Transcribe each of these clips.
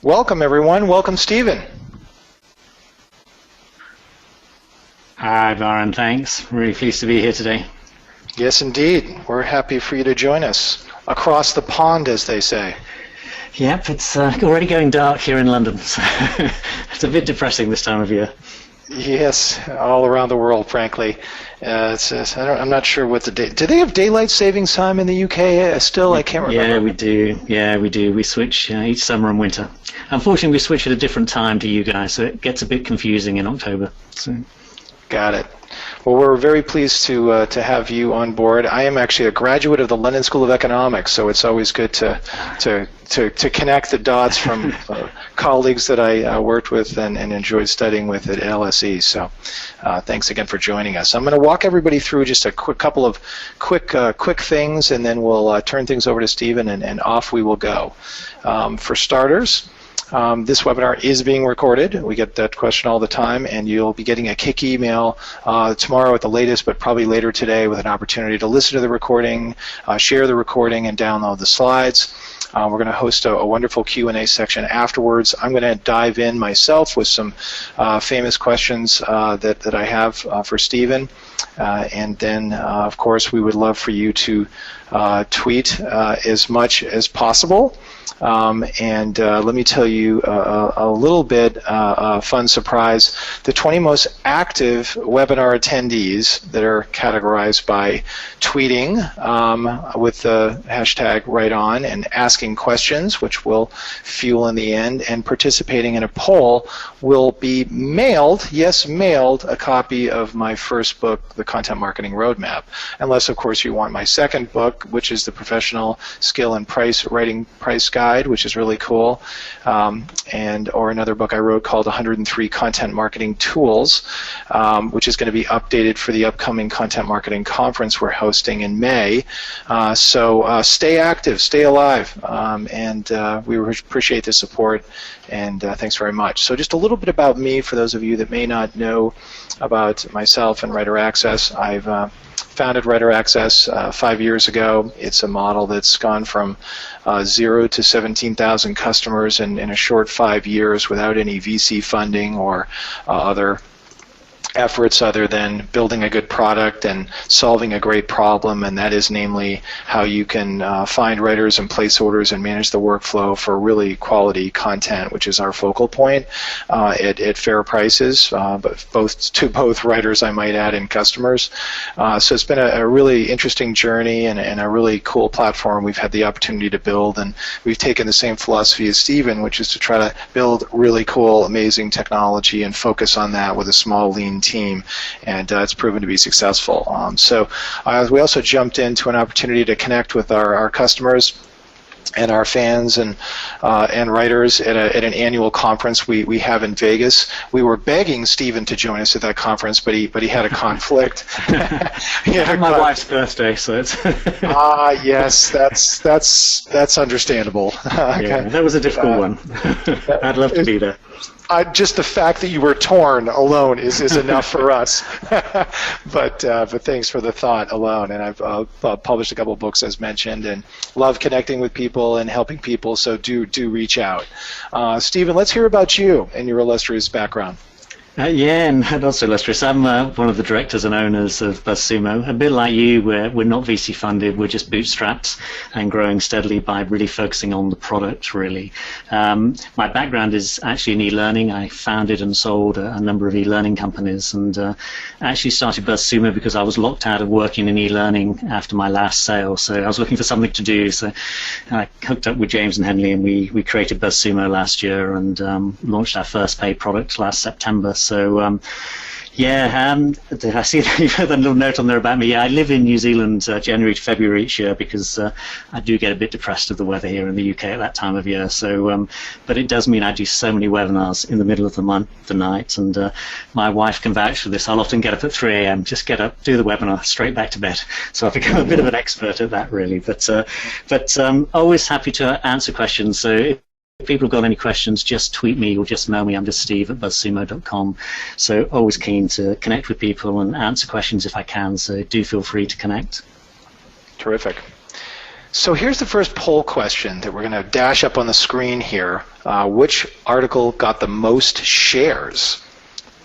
Welcome, everyone. Welcome, Stephen. Hi, Byron. Thanks. Really pleased to be here today. Yes, indeed. We're happy for you to join us. Across the pond, as they say. Yep, it's already going dark here in London, so it's a bit depressing this time of year. Yes, all around the world, frankly. I'm not sure what the day. Do they have daylight savings time in the UK still? I can't remember. Yeah, we do. Yeah, we do. We switch each summer and winter. Unfortunately, we switch at a different time to you guys, so it gets a bit confusing in October. So. Got it. Well, we're very pleased to have you on board. I am actually a graduate of the London School of Economics, so it's always good to connect the dots from colleagues that I worked with and enjoyed studying with at LSE. So thanks again for joining us. I'm going to walk everybody through just a couple of quick things, and then we'll turn things over to Stephen, and off we will go. For starters, this webinar is being recorded. We get that question all the time, and you'll be getting a kick email tomorrow at the latest, but probably later today, with an opportunity to listen to the recording, share the recording, and download the slides. We're going to host a wonderful Q&A section afterwards. I'm going to dive in myself with some famous questions that I have for Stephen. And then, of course, we would love for you to tweet as much as possible. And let me tell you a little bit fun surprise. The 20 most active webinar attendees that are categorized by tweeting with the hashtag #RightOn and asking questions, which will fuel in the end, and participating in a poll will be mailed, yes, mailed, a copy of my first book, The Content Marketing Roadmap. Unless, of course, you want my second book, which is the Professional Skill and Writing Price Guide, which is really cool, or another book I wrote called 103 Content Marketing Tools, which is going to be updated for the upcoming Content Marketing Conference we're hosting in May. So stay active, stay alive, and we appreciate the support, and thanks very much. So just a little bit about me for those of you that may not know about myself and Writer Access. I've founded Writer Access 5 years ago. It's a model that's gone from 0 to 17,000 customers in a short 5 years without any VC funding or other efforts other than building a good product and solving a great problem, and that is namely how you can find writers and place orders and manage the workflow for really quality content, which is our focal point, at fair prices, but to both writers, I might add, and customers. So it's been a really interesting journey and a really cool platform we've had the opportunity to build, and we've taken the same philosophy as Stephen, which is to try to build really cool, amazing technology and focus on that with a small, lean team, and it's proven to be successful. So we also jumped into an opportunity to connect with our customers and our fans and writers at an annual conference we have in Vegas. We were begging Stephen to join us at that conference, but he had a conflict. My wife's birthday, so it's yes, that's understandable. Yeah, that was a difficult one. I'd love to be there. Just the fact that you were torn alone is enough for us. but thanks for the thought alone. And I've published a couple of books, as mentioned, and love connecting with people and helping people. So do reach out. Stephen, let's hear about you and your illustrious background. Yeah, and also illustrious. I'm one of the directors and owners of BuzzSumo. A bit like you, we're not VC funded, we're just bootstrapped and growing steadily by really focusing on the product, really. My background is actually in e-learning. I founded and sold a number of e-learning companies, and I actually started BuzzSumo because I was locked out of working in e-learning after my last sale, so I was looking for something to do. So I hooked up with James and Henley, and we created BuzzSumo last year and launched our first paid product last September. So, I see that you've had a little note on there about me. Yeah, I live in New Zealand January to February each year because I do get a bit depressed of the weather here in the UK at that time of year. So, but it does mean I do so many webinars in the middle of the night, and my wife can vouch for this. I'll often get up at 3 a.m., just get up, do the webinar, straight back to bed. So I've become a bit of an expert at that, really. But always happy to answer questions. So if people have got any questions, just tweet me or just mail me. I'm just steve@buzzsumo.com. So always keen to connect with people and answer questions if I can. So do feel free to connect. Terrific. So here's the first poll question that we're going to dash up on the screen here. Which article got the most shares?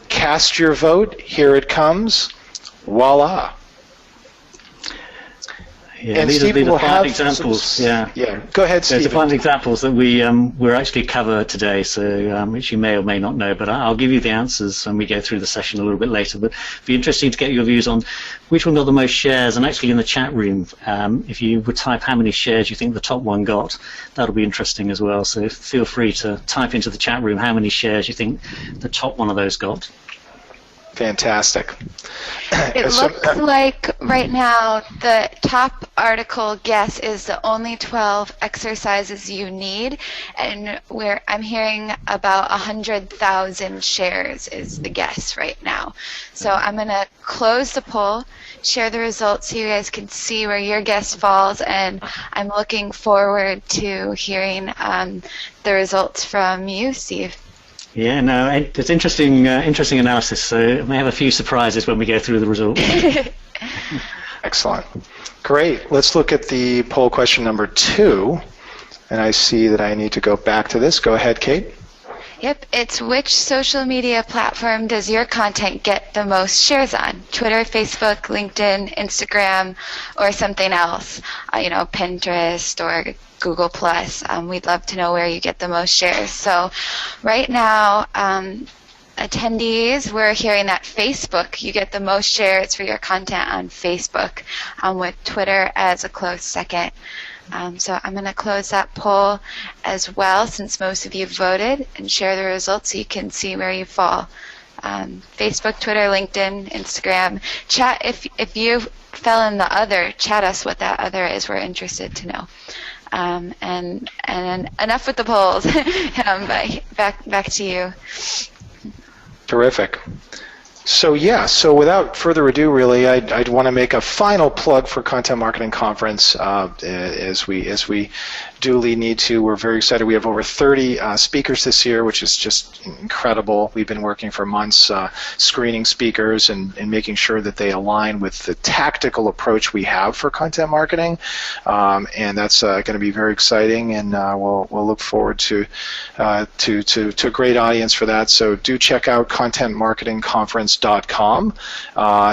Cast your vote. Here it comes. Voila. Yeah, And these Stephen are will five have examples. some, Yeah. Go ahead, There's Stephen. five examples that we're actually cover today, so which you may or may not know, but I'll give you the answers when we go through the session a little bit later. But it'd be interesting to get your views on which one got the most shares, and actually in the chat room, if you would type how many shares you think the top one got, that'll be interesting as well. So feel free to type into the chat room how many shares you think the top one of those got. Fantastic. It looks like right now the top article guess is the only 12 exercises you need, and I'm hearing about 100,000 shares is the guess right now. So I'm going to close the poll, share the results so you guys can see where your guess falls, and I'm looking forward to hearing the results from you, Steve. Yeah, no, it's interesting analysis, so we may have a few surprises when we go through the results. Excellent. Great. Let's look at the poll question number 2. And I see that I need to go back to this. Go ahead, Kate. Yep, it's which social media platform does your content get the most shares on? Twitter, Facebook, LinkedIn, Instagram, or something else? Pinterest or Google+. We'd love to know where you get the most shares. So right now, attendees, we're hearing that Facebook, you get the most shares for your content on Facebook, with Twitter as a close second. So I'm going to close that poll as well, since most of you voted, and share the results so you can see where you fall. Facebook, Twitter, LinkedIn, Instagram. Chat, if you fell in the other, chat us what that other is. We're interested to know. And enough with the polls. Back to you. Terrific. So without further ado, really, I'd want to make a final plug for Content Marketing Conference as we duly need to. We're very excited. We have over 30 speakers this year, which is just incredible. We've been working for months screening speakers and making sure that they align with the tactical approach we have for content marketing, and that's going to be very exciting. And we'll look forward to a great audience for that. So do check out contentmarketingconference.com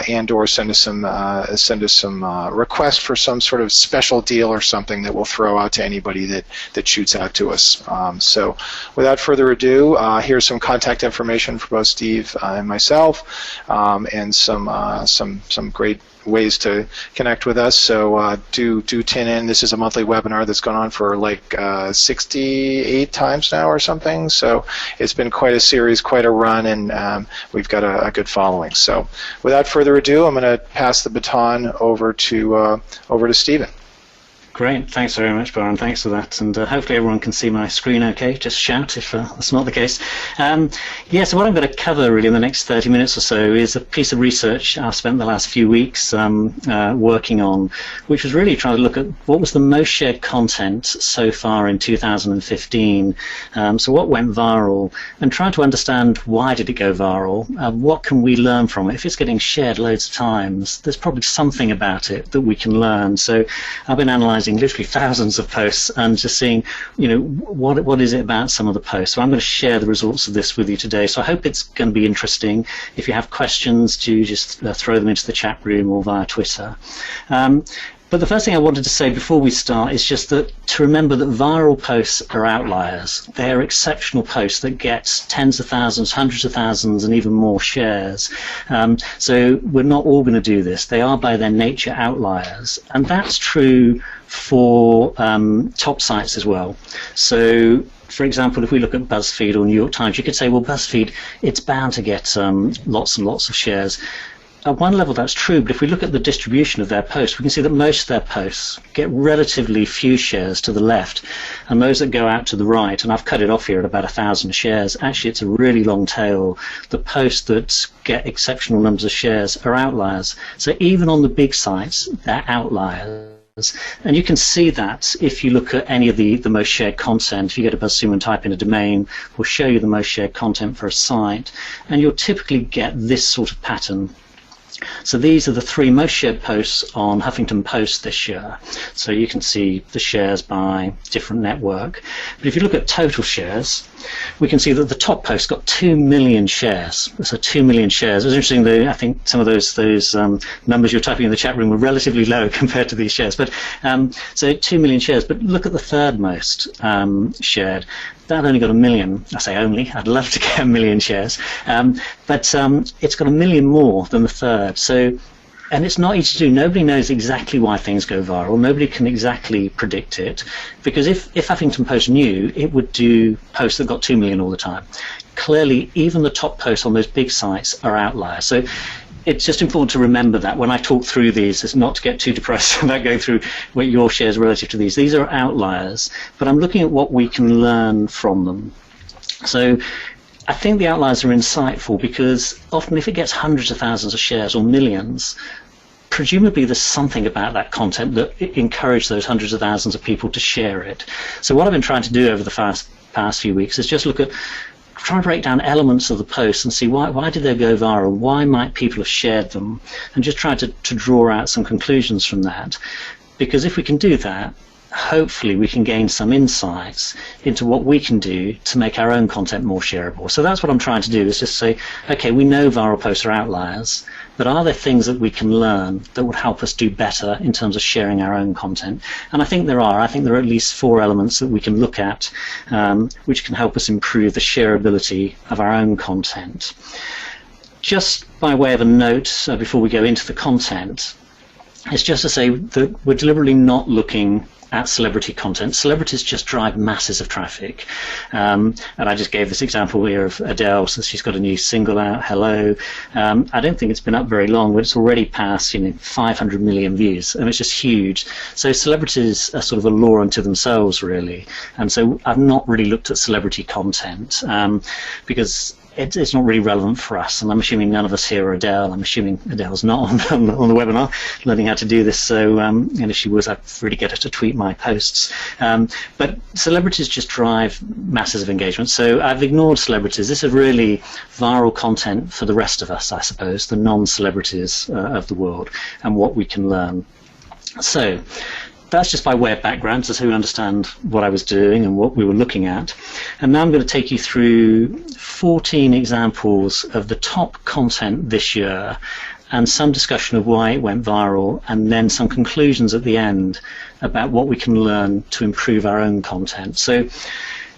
and/or send us some request for some sort of special deal or something that we'll throw out to anybody that shoots out to us. So without further ado, here's some contact information for both Steve and myself, and some great ways to connect with us. So do tune in. This is a monthly webinar that's gone on for like 68 times now or something. So it's been quite a series, quite a run, and we've got a good following. So without further ado, I'm going to pass the baton over to Stephen. Great, thanks very much, Byron. Thanks for that, and hopefully everyone can see my screen okay. Just shout if that's not the case. So what I'm going to cover really in the next 30 minutes or so is a piece of research I've spent the last few weeks working on, which was really trying to look at what was the most shared content so far in 2015. So what went viral, and trying to understand why did it go viral, what can we learn from it. If it's getting shared loads of times, there's probably something about it that we can learn. So I've been analysing literally thousands of posts and just seeing, what is it about some of the posts. So I'm going to share the results of this with you today. So I hope it's going to be interesting. If you have questions, do just throw them into the chat room or via Twitter. But the first thing I wanted to say before we start is just to remember that viral posts are outliers. They're exceptional posts that get tens of thousands, hundreds of thousands, and even more shares. So we're not all going to do this. They are by their nature outliers. And that's true for top sites as well. So for example, if we look at BuzzFeed or New York Times, you could say, well, BuzzFeed, it's bound to get lots and lots of shares. At one level that's true, but if we look at the distribution of their posts, we can see that most of their posts get relatively few shares to the left, and those that go out to the right, and I've cut it off here at about 1,000 shares, actually it's a really long tail. The posts that get exceptional numbers of shares are outliers. So even on the big sites, they're outliers. And you can see that if you look at any of the most shared content. If you go to BuzzSumo and type in a domain, we'll show you the most shared content for a site, and you'll typically get this sort of pattern. So these are the 3 most shared posts on Huffington Post this year. So you can see the shares by different network. But if you look at total shares, we can see that the top post got 2 million shares. So 2 million shares. It was interesting that I think some of those numbers you're typing in the chat room were relatively low compared to these shares. But so 2 million shares. But look at the third most shared. That only got 1 million. I say only. I'd love to get 1 million shares, but it's got 1 million more than the third. So, and it's not easy to do. Nobody knows exactly why things go viral. Nobody can exactly predict it, because if Huffington Post knew, it would do posts that got 2 million all the time. Clearly, even the top posts on those big sites are outliers. So it's just important to remember that when I talk through these, it's not to get too depressed about going through what your shares relative to these. These are outliers, but I'm looking at what we can learn from them. So I think the outliers are insightful because often if it gets hundreds of thousands of shares or millions, presumably there's something about that content that encouraged those hundreds of thousands of people to share it. So what I've been trying to do over the past few weeks is just look at try and break down elements of the post and see why did they go viral, why might people have shared them, and just try to draw out some conclusions from that. Because if we can do that, hopefully we can gain some insights into what we can do to make our own content more shareable. So that's what I'm trying to do, is just say, okay, we know viral posts are outliers, but are there things that we can learn that would help us do better in terms of sharing our own content? And I think there are. I think there are at least 4 elements that we can look at which can help us improve the shareability of our own content. Just by way of a note before we go into the content, it's just to say that we're deliberately not looking at celebrity content. Celebrities just drive masses of traffic. And I just gave this example here of Adele, since she's got a new single out, Hello. I don't think it's been up very long, but it's already passed 500 million views, and it's just huge. So celebrities are sort of a law unto themselves, really. And so I've not really looked at celebrity content because it's not really relevant for us, and I'm assuming none of us here are Adele. I'm assuming Adele's not on the webinar learning how to do this, so and if she was, I'd really get her to tweet my posts. But celebrities just drive masses of engagement, so I've ignored celebrities. This is really viral content for the rest of us, I suppose, the non-celebrities of the world, and what we can learn. So that's just by way of background, so you understand what I was doing and what we were looking at. And now I'm going to take you through 14 examples of the top content this year and some discussion of why it went viral, and then some conclusions at the end about what we can learn to improve our own content. So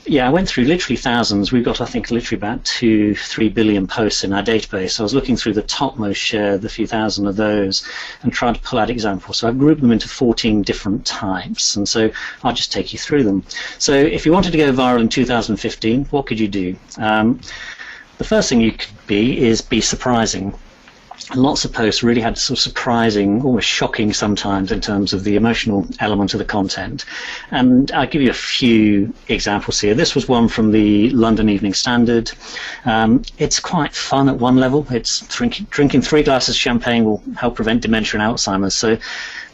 yeah, I went through literally thousands. We've got, I think, literally about 2-3 billion posts in our database. So I was looking through the top most shared, the few thousand of those, and trying to pull out examples. So I've grouped them into 14 different types, and so I'll just take you through them. So if you wanted to go viral in 2015, what could you do? The first thing you could be surprising. Lots of posts really had sort of surprising, almost shocking sometimes in terms of the emotional element of the content. And I'll give you a few examples here. This was one from the London Evening Standard. It's quite fun at one level. It's drinking 3 glasses of champagne will help prevent dementia and Alzheimer's. So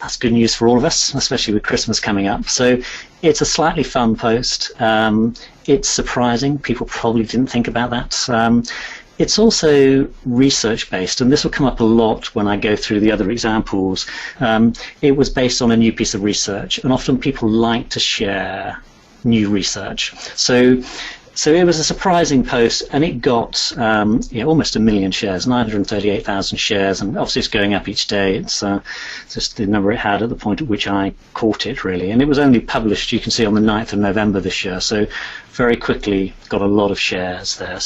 that's good news for all of us, especially with Christmas coming up. So it's a slightly fun post. It's surprising. People probably didn't think about that. It's also research-based, and this will come up a lot when I go through the other examples. It was based on a new piece of research, and often people like to share new research. So it was a surprising post, and it got almost 1 million shares, 938,000 shares, and obviously it's going up each day. It's just the number it had at the point at which I caught it, really. And it was only published, you can see, on the 9th of November this year, so very quickly got a lot of shares there.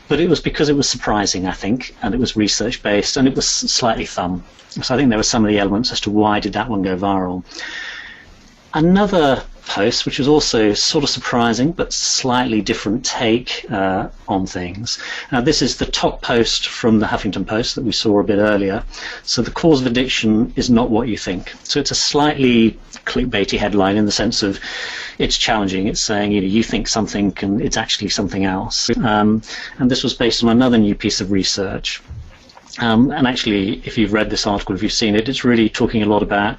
But it was because it was surprising, I think, and it was research-based, and it was slightly fun. So I think there were some of the elements as to why did that one go viral. Another post, which was also sort of surprising but slightly different take on things. This is the top post from the Huffington Post that we saw a bit earlier. So the cause of addiction is not what you think. So it's a slightly clickbaity headline in the sense of it's challenging. It's saying you think something and it's actually something else. And this was based on another new piece of research. And actually, if you've read this article, if you've seen it, it's really talking a lot about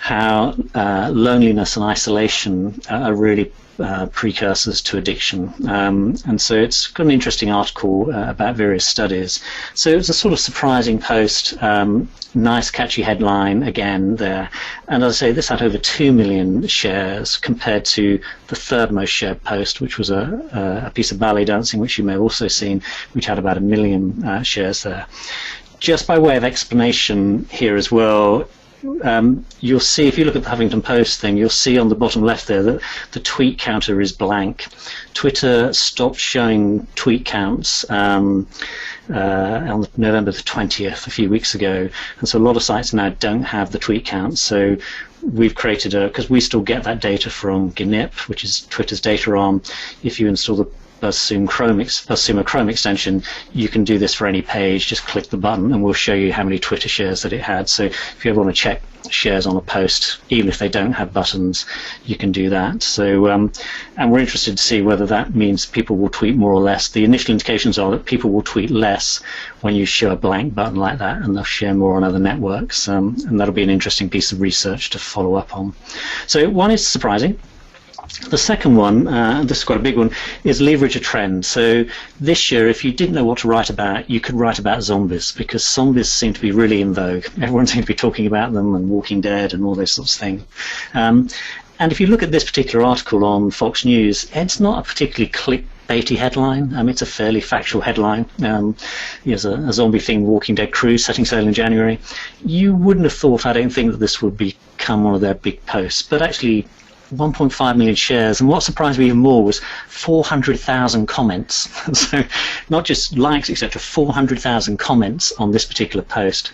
how loneliness and isolation are really precursors to addiction. And so it's got an interesting article about various studies. So it was a sort of surprising post, nice catchy headline again there. And as I say, this had over 2 million shares compared to the third most shared post, which was a piece of ballet dancing, which you may have also seen, which had about 1 million shares there. Just by way of explanation here as well, you'll see, if you look at the Huffington Post thing, you'll see on the bottom left there that the tweet counter is blank. Twitter stopped showing tweet counts on November the 20th, a few weeks ago, and so a lot of sites now don't have the tweet counts. So we've created because we still get that data from GNIP, which is Twitter's data arm. If you install the BuzzSumo Chrome extension, you can do this for any page. Just click the button and we'll show you how many Twitter shares that it had. So if you ever want to check shares on a post, even if they don't have buttons, you can do that. So and we're interested to see whether that means people will tweet more or less. The initial indications are that people will tweet less when you show a blank button like that, and they'll share more on other networks, and that'll be an interesting piece of research to follow up on. So one is surprising. The second one, this is quite a big one, is leverage a trend. So this year, if you didn't know what to write about, you could write about zombies, because zombies seem to be really in vogue. Everyone seems to be talking about them, and Walking Dead and all those sorts of things. And if you look at this particular article on Fox News, it's not a particularly clickbaity headline. It's a fairly factual headline. There's a zombie-themed Walking Dead cruise setting sail in January. You wouldn't have thought, I don't think, that this would become one of their big posts, but actually 1.5 million shares, and what surprised me even more was 400,000 comments. So not just likes, etc., 400,000 comments on this particular post.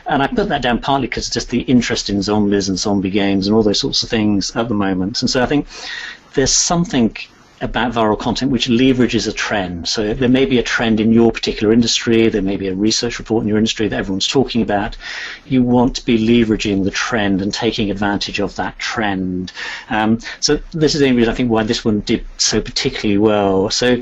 And I put that down partly because just the interest in zombies and zombie games and all those sorts of things at the moment. And so I think there's something about viral content which leverages a trend. So there may be a trend in your particular industry, there may be a research report in your industry that everyone's talking about. You want to be leveraging the trend and taking advantage of that trend. So this is the reason I think why this one did so particularly well. So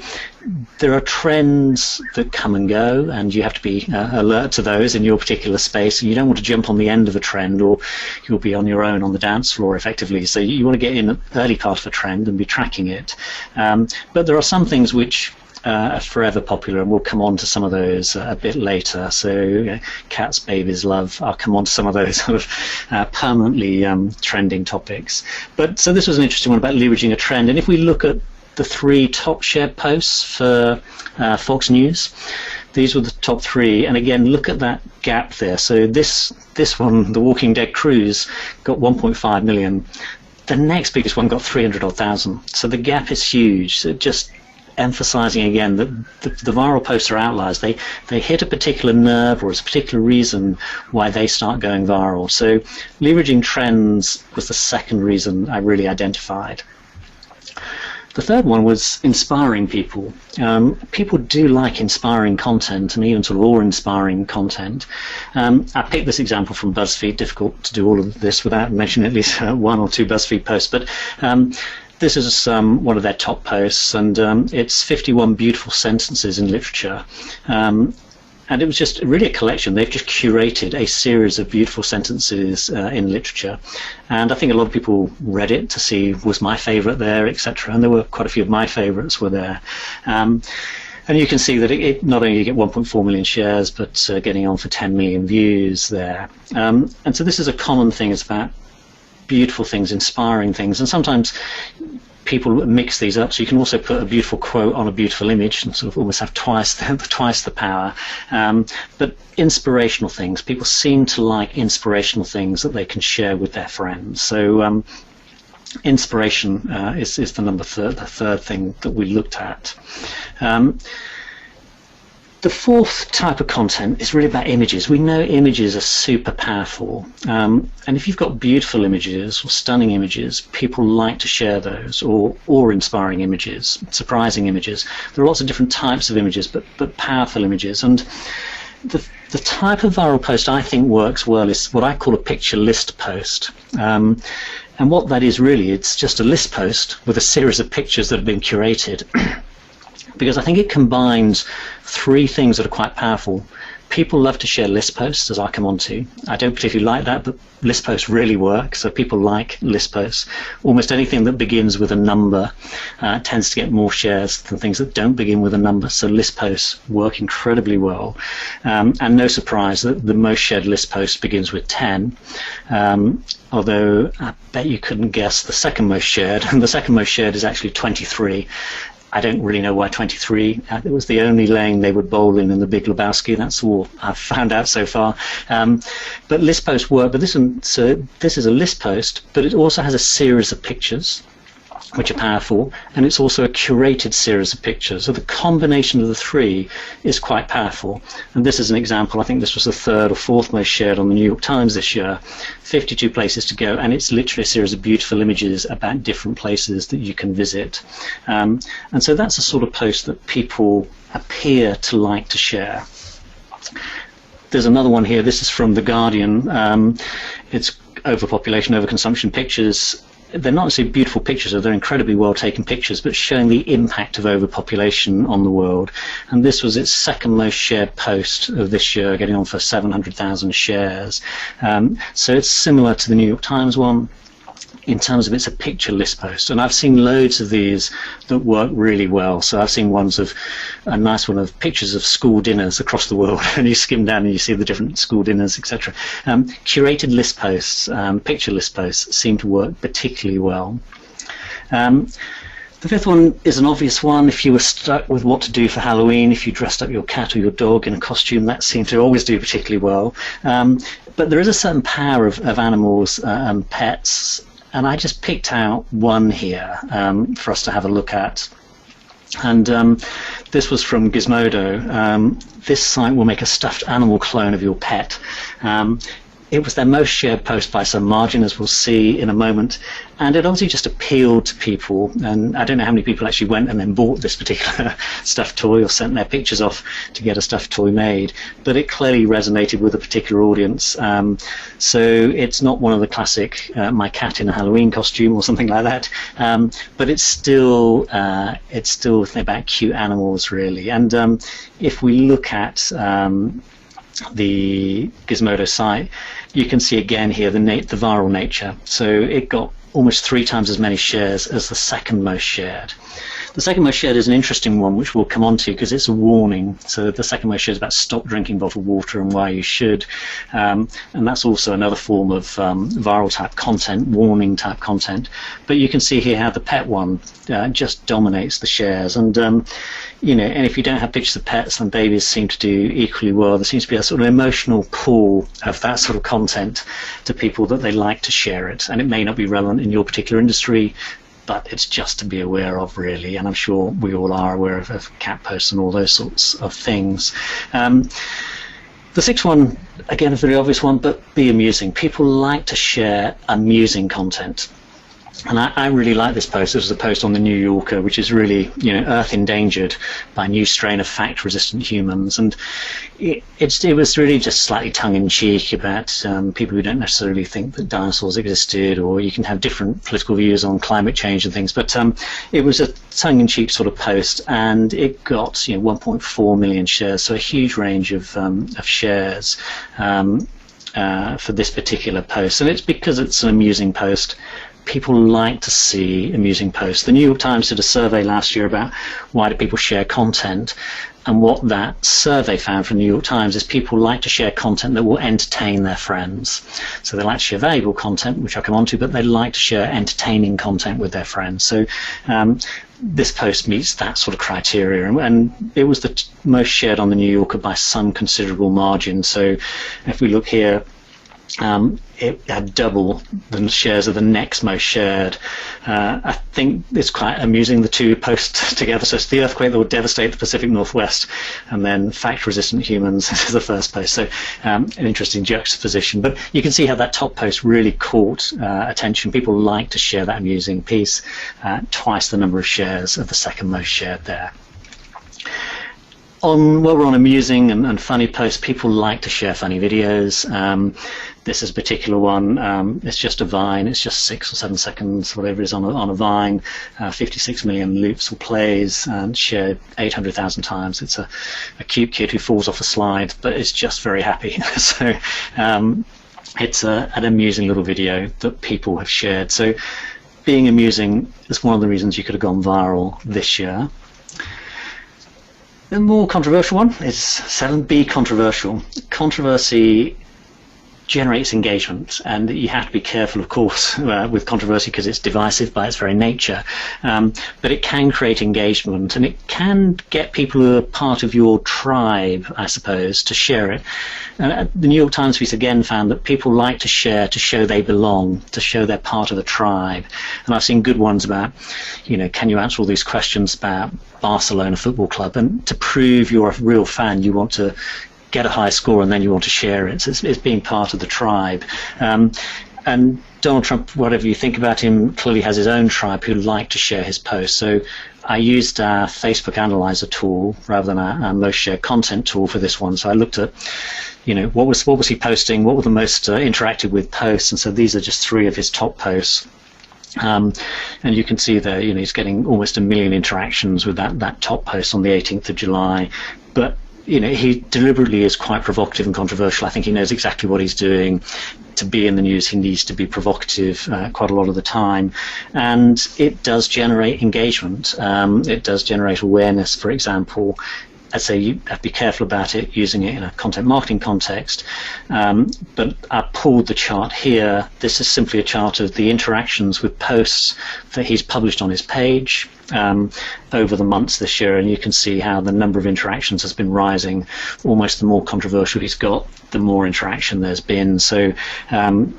there are trends that come and go, and you have to be alert to those in your particular space, and you don't want to jump on the end of a trend, or you'll be on your own on the dance floor effectively. So you want to get in an early part of a trend and be tracking it. But there are some things which are forever popular, and we'll come on to some of those a bit later. So cats, babies, love, I'll come on to some of those sort of permanently trending topics. But so this was an interesting one about leveraging a trend, and if we look at the 3 top shared posts for Fox News, these were the top 3, and again, look at that gap there. So this one, the Walking Dead cruise, got 1.5 million. The next biggest one got 300,000. So the gap is huge. So just emphasizing again that the viral posts are outliers. They hit a particular nerve, or it's a particular reason why they start going viral. So leveraging trends was the second reason I really identified. The third one was inspiring people. People do like inspiring content, and even sort of awe-inspiring content. I picked this example from BuzzFeed. Difficult to do all of this without mentioning at least 1 or 2 BuzzFeed posts, but this is one of their top posts, and it's 51 beautiful sentences in literature. And it was just really a collection. They've just curated a series of beautiful sentences in literature. And I think a lot of people read it to see, was my favourite there, etc. And there were quite a few of my favourites were there. And you can see that it not only you get 1.4 million shares, but getting on for 10 million views there. And so this is a common thing. It's about beautiful things, inspiring things. And sometimes people mix these up, so you can also put a beautiful quote on a beautiful image and sort of almost have twice the power. But inspirational things, people seem to like inspirational things that they can share with their friends. So inspiration is the third thing that we looked at. The fourth type of content is really about images. We know images are super powerful, and if you've got beautiful images or stunning images, people like to share those, or inspiring images, surprising images. There are lots of different types of images, but powerful images. And the type of viral post I think works well is what I call a picture list post. And what that is really, it's just a list post with a series of pictures that have been curated. Because I think it combines 3 things that are quite powerful. People love to share list posts, as I come on to. I don't particularly like that, but list posts really work, so people like list posts. Almost anything that begins with a number tends to get more shares than things that don't begin with a number, so list posts work incredibly well. And no surprise that the most shared list post begins with 10, although I bet you couldn't guess the second most shared, and the second most shared is actually 23. I don't really know why 23. It was the only lane they would bowl in the Big Lebowski. That's all I've found out so far. But list posts work. But this is a list post, but it also has a series of pictures, which are powerful, and it's also a curated series of pictures. So the combination of the three is quite powerful. And this is an example. I think this was the third or fourth most shared on the New York Times this year. 52 places to go, and it's literally a series of beautiful images about different places that you can visit. And so that's the sort of post that people appear to like to share. There's another one here. This is from The Guardian. It's overpopulation, overconsumption pictures. They're not necessarily beautiful pictures, they're incredibly well taken pictures, but showing the impact of overpopulation on the world. And this was its second most shared post of this year, getting on for 700,000 shares. So it's similar to the New York Times one in terms of it's a picture list post. And I've seen loads of these that work really well. So I've seen ones of a nice one of pictures of school dinners across the world, and you skim down and you see the different school dinners, etc. Curated list posts, picture list posts seem to work particularly well. The fifth one is an obvious one. If you were stuck with what to do for Halloween, if you dressed up your cat or your dog in a costume, that seemed to always do particularly well. But there is a certain power of animals and pets, and I just picked out one here for us to have a look at. And this was from Gizmodo. This site will make a stuffed animal clone of your pet. It was their most shared post by some margin, as we'll see in a moment, and it obviously just appealed to people. And I don't know how many people actually went and then bought this particular stuffed toy or sent their pictures off to get a stuffed toy made, but it clearly resonated with a particular audience. So it's not one of the classic my cat in a Halloween costume or something like that, but it's still about cute animals, really. And if we look at the Gizmodo site, you can see again here the viral nature. So it got almost 3 times as many shares as the second most shared. The second most shared is an interesting one, which we'll come on to because it's a warning. So the second most shared is about stop drinking bottled water and why you should. And that's also another form of viral type content, warning type content. But you can see here how the pet one just dominates the shares. And you know, and if you don't have pictures of pets, then babies seem to do equally well. There seems to be a sort of emotional pull of that sort of content to people that they like to share it. And it may not be relevant in your particular industry, but it's just to be aware of, really. And I'm sure we all are aware of cat posts and all those sorts of things. The sixth one, again, a very obvious one, but be amusing. People like to share amusing content. And I really like this post. This was a post on the New Yorker, which is really, you know, Earth endangered by a new strain of fact-resistant humans. And it was really just slightly tongue-in-cheek about people who don't necessarily think that dinosaurs existed, or you can have different political views on climate change and things. But it was a tongue-in-cheek sort of post, and it got 1.4 million shares, so a huge range of shares for this particular post. And it's because it's an amusing post. People like to see amusing posts. The New York Times did a survey last year about why do people share content, and what that survey found from the New York Times is people like to share content that will entertain their friends. So they like to share valuable content, which I'll come on to, but they like to share entertaining content with their friends. So this post meets that sort of criteria, and it was the most shared on the New Yorker by some considerable margin. So if we look here, it had double the shares of the next most shared. I think it's quite amusing, the two posts together. So it's the earthquake that will devastate the Pacific Northwest, and then fact-resistant humans is the first post. So an interesting juxtaposition. But you can see how that top post really caught attention. People like to share that amusing piece. Twice the number of shares of the second most shared there. While we're on amusing and funny posts, people like to share funny videos. This is a particular one. It's just a Vine. It's just 6 or 7 seconds, whatever it is, on a Vine. 56 million loops or plays, and shared 800,000 times. It's a cute kid who falls off a slide, but is just very happy. So it's an amusing little video that people have shared. So being amusing is one of the reasons you could have gone viral this year. The more controversial one is 7, be controversial. Controversy generates engagement, and you have to be careful, of course, with controversy because it's divisive by its very nature, but it can create engagement, and it can get people who are part of your tribe, I suppose, to share it. The New York Times piece again found that people like to share to show they belong, to show they're part of the tribe, and I've seen good ones about, can you answer all these questions about Barcelona Football Club, and to prove you're a real fan, you want to get a high score and then you want to share it. So it's being part of the tribe. And Donald Trump, whatever you think about him, clearly has his own tribe who like to share his posts. So I used our Facebook Analyzer tool rather than our most shared content tool for this one. So I looked at, what was he posting, what were the most interacted with posts, and so these are just 3 of his top posts. And you can see there, he's getting almost 1 million interactions with that top post on the 18th of July. But he deliberately is quite provocative and controversial. I think he knows exactly what he's doing. To be in the news, he needs to be provocative quite a lot of the time. And it does generate engagement. It does generate awareness, for example. I'd say you have to be careful about it, using it in a content marketing context. But I pulled the chart here. This is simply a chart of the interactions with posts that he's published on his page over the months this year, and you can see how the number of interactions has been rising. Almost the more controversial he's got, the more interaction there's been. So I'm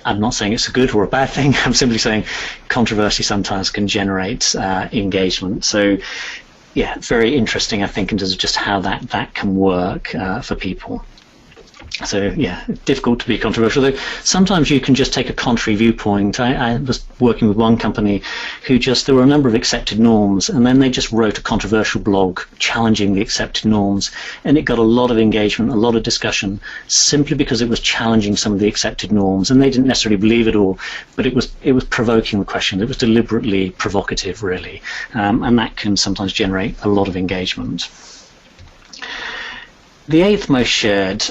not saying it's a good or a bad thing. I'm simply saying controversy sometimes can generate engagement. So yeah, very interesting, I think, in terms of just how that can work for people. So yeah, difficult to be controversial. Though sometimes you can just take a contrary viewpoint. I was working with one company who there were a number of accepted norms, and then they just wrote a controversial blog challenging the accepted norms, and it got a lot of engagement, a lot of discussion, simply because it was challenging some of the accepted norms, and they didn't necessarily believe it all, but it was provoking the question. It was deliberately provocative, really, and that can sometimes generate a lot of engagement. The 8th most shared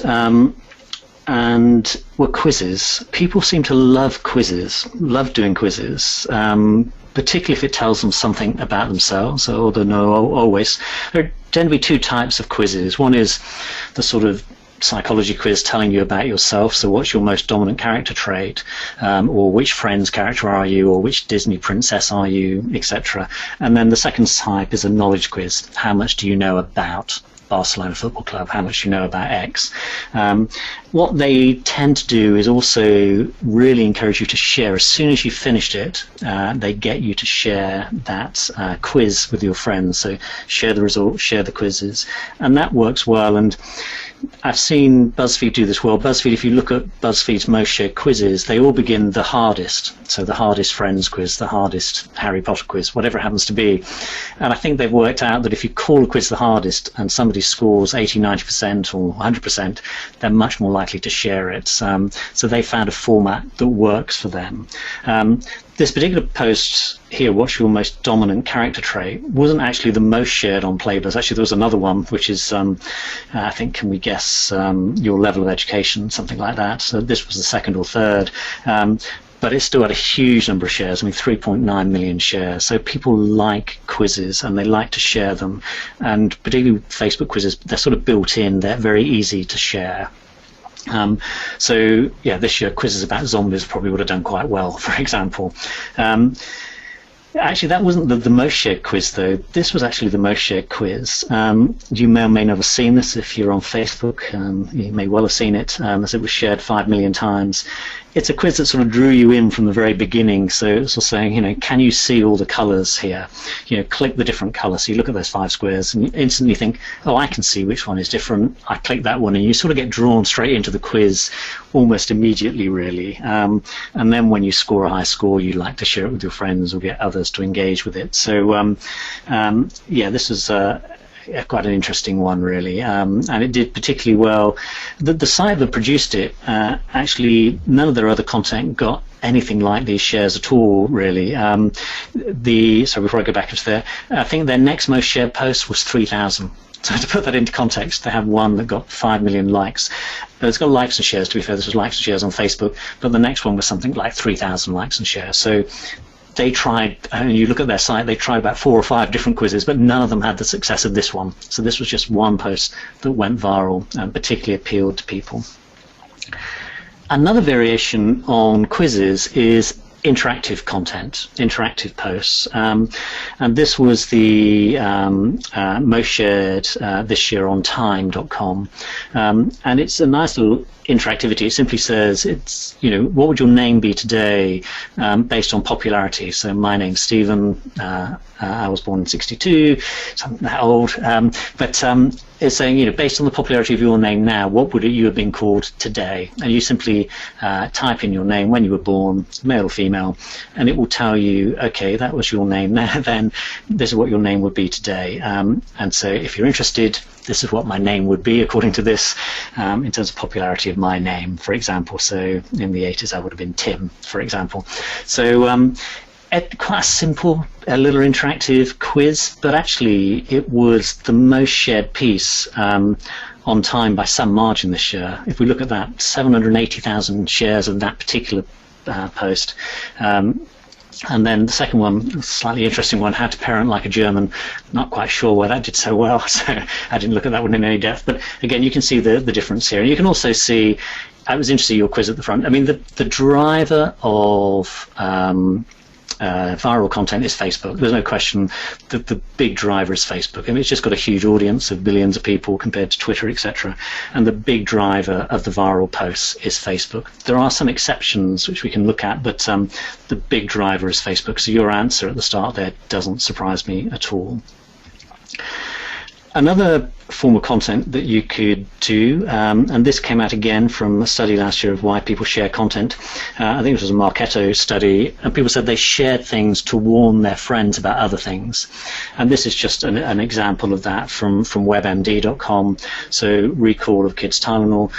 and were quizzes. People seem to love quizzes, love doing quizzes, particularly if it tells them something about themselves, although not always. There tend to be 2 types of quizzes. One is the sort of psychology quiz telling you about yourself, so what's your most dominant character trait, or which Friends character are you, or which Disney princess are you, etc. And then the second type is a knowledge quiz. How much do you know about Barcelona Football Club? How much you know about X? What they tend to do is also really encourage you to share. As soon as you've finished it, they get you to share that quiz with your friends. So share the results, share the quizzes, and that works well. And I've seen BuzzFeed do this well. BuzzFeed, if you look at BuzzFeed's most shared quizzes, they all begin the hardest. So the hardest Friends quiz, the hardest Harry Potter quiz, whatever it happens to be. And I think they've worked out that if you call a quiz the hardest and somebody scores 80, 90% or 100%, they're much more likely to share it. So they found a format that works for them. This particular post here, what's your most dominant character trait, wasn't actually the most shared on Playbuzz. Actually, there was another one, which is, I think, can we guess your level of education, something like that. So this was the 2nd or 3rd. But it still had a huge number of shares, 3.9 million shares. So people like quizzes and they like to share them. And particularly with Facebook quizzes, they're sort of built in, they're very easy to share. So yeah, this year quizzes about zombies probably would have done quite well, for example. Actually, that wasn't the most shared quiz, though. This was actually the most shared quiz. You may or may not have seen this if you're on Facebook. You may well have seen it, as it was shared 5 million times. It's a quiz that sort of drew you in from the very beginning. So it's sort of saying, can you see all the colours here? Click the different colours. So you look at those 5 squares and you instantly think, oh, I can see which one is different. I click that one, and you sort of get drawn straight into the quiz almost immediately, really. And then when you score a high score, you like to share it with your friends or get others to engage with it. So yeah, this was a quite an interesting one, really, and it did particularly well. The site that produced it, actually, none of their other content got anything like these shares at all, really. So before I go back into there, I think their next most shared post was 3,000. So to put that into context, they have one that got 5 million likes. It's got likes and shares, to be fair. This was likes and shares on Facebook, but the next one was something like 3,000 likes and shares. So they tried, and you look at their site, they tried about 4 or 5 different quizzes, but none of them had the success of this one. So this was just one post that went viral and particularly appealed to people. Another variation on quizzes is interactive content, interactive posts, and this was the most shared this year on time.com, and it's a nice little interactivity. It simply says, it's, you know, what would your name be today, based on popularity. So my name's Stephen, I was born in '62, so I'm that old, but it's saying, you know, based on the popularity of your name now, what would you have been called today? And you simply type in your name, when you were born, male or female, and it will tell you, okay, that was your name now, then this is what your name would be today. And so if you're interested, this is what my name would be according to this, in terms of popularity of my name, for example. So in the 80s, I would have been Tim, for example. So quite a simple, a little interactive quiz, but actually it was the most shared piece on time by some margin this year. If we look at that, 780,000 shares of that particular post. And then the second one, slightly interesting one, how to parent like a German. Not quite sure why that did so well, so I didn't look at that one in any depth. But again, you can see the difference here. And you can also see, I was interested in your quiz at the front. I mean, the driver of viral content is Facebook. There's no question that the big driver is Facebook. I mean, it's just got a huge audience of billions of people compared to Twitter, etc. And the big driver of the viral posts is Facebook. There are some exceptions which we can look at, but the big driver is Facebook. So your answer at the start there doesn't surprise me at all. Another form of content that you could do, and this came out again from a study last year of why people share content. I think it was a Marketo study, and people said they shared things to warn their friends about other things. And this is just an example of that from webmd.com. So recall of kids' Tylenol,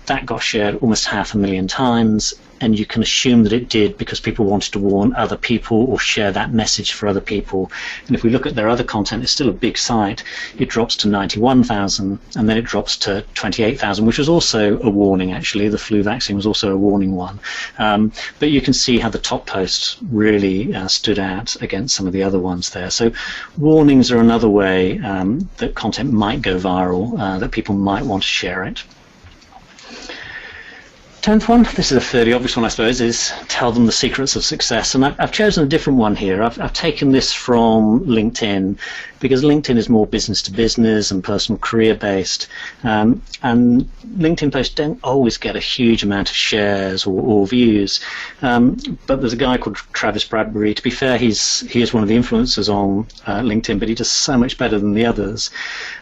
that got shared almost 500,000 times. And you can assume that it did because people wanted to warn other people or share that message for other people. And if we look at their other content, it's still a big site. It drops to 91,000, and then it drops to 28,000, which was also a warning, actually. The flu vaccine was also a warning one. But you can see how the top posts really stood out against some of the other ones there. So warnings are another way that content might go viral, that people might want to share it. 10th one, this is a fairly obvious one, I suppose, is tell them the secrets of success. And I've chosen a different one here. I've taken this from LinkedIn because LinkedIn is more business to business and personal career based. And LinkedIn posts don't always get a huge amount of shares or views. But there's a guy called Travis Bradbury. To be fair, he is one of the influencers on LinkedIn, but he does so much better than the others.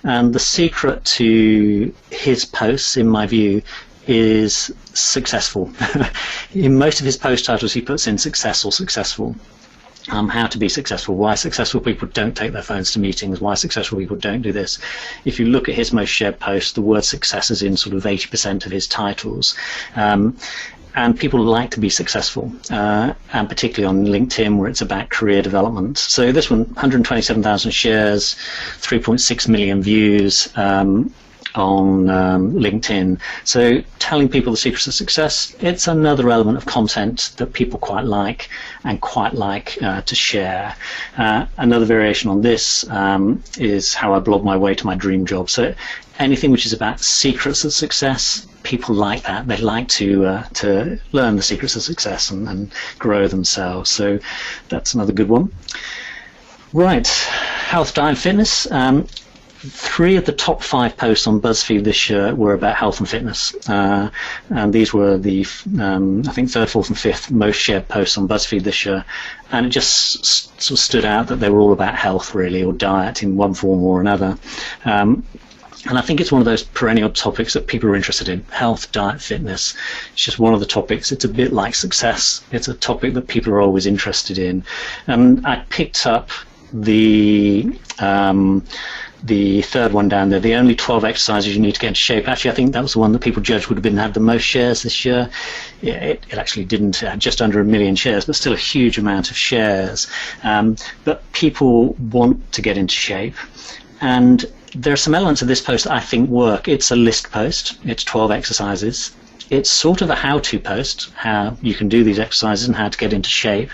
And the secret to his posts, in my view, is successful. In most of his post titles he puts in success or successful. How to be successful, why successful people don't take their phones to meetings, why successful people don't do this. If you look at his most shared posts, the word success is in sort of 80% of his titles. And people like to be successful, and particularly on LinkedIn where it's about career development. So this one, 127,000 shares, 3.6 million views, on LinkedIn. So telling people the secrets of success, it's another element of content that people quite like to share. Another variation on this is how I blog my way to my dream job. So anything which is about secrets of success, people like that. They like to learn the secrets of success and grow themselves. So that's another good one. Right, health, diet, fitness. 3 of the top 5 posts on BuzzFeed this year were about health and fitness, and these were the I think 3rd, 4th and 5th most shared posts on BuzzFeed this year, and it just sort of stood out that they were all about health really, or diet in one form or another. And I think it's one of those perennial topics that people are interested in, health, diet, fitness. It's just one of the topics. It's a bit like success. It's a topic that people are always interested in. And I picked up the the third one down there, the only 12 exercises you need to get into shape. Actually, I think that was the one that people judged would have had the most shares this year. It actually didn't, just under 1 million shares, but still a huge amount of shares. But people want to get into shape. And there are some elements of this post that I think work. It's a list post. It's 12 exercises. It's sort of a how-to post, how you can do these exercises and how to get into shape.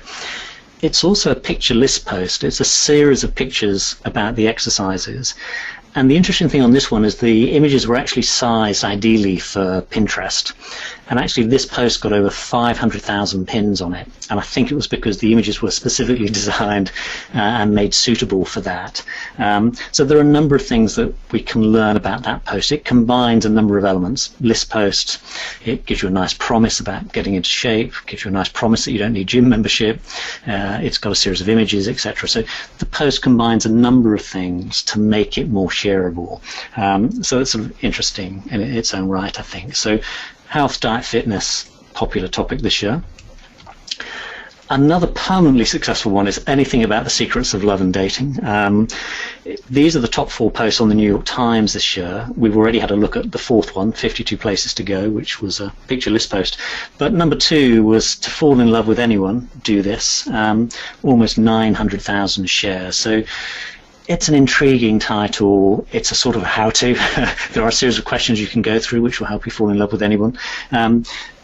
It's also a picture list post. It's a series of pictures about the exercises. And the interesting thing on this one is the images were actually sized ideally for Pinterest. And actually this post got over 500,000 pins on it. And I think it was because the images were specifically designed and made suitable for that. So there are a number of things that we can learn about that post. It combines a number of elements. List post, it gives you a nice promise about getting into shape, gives you a nice promise that you don't need gym membership. It's got a series of images, etc. So the post combines a number of things to make it more shareable. So it's sort of interesting in its own right, I think. So health, diet, fitness, popular topic this year. Another permanently successful one is anything about the secrets of love and dating. These are the top 4 posts on the New York Times this year. We've already had a look at the 4th one, 52 Places to Go, which was a picture list post. But number 2 was to fall in love with anyone, do this. Almost 900,000 shares. So it's an intriguing title. It's a sort of how-to. There are a series of questions you can go through which will help you fall in love with anyone.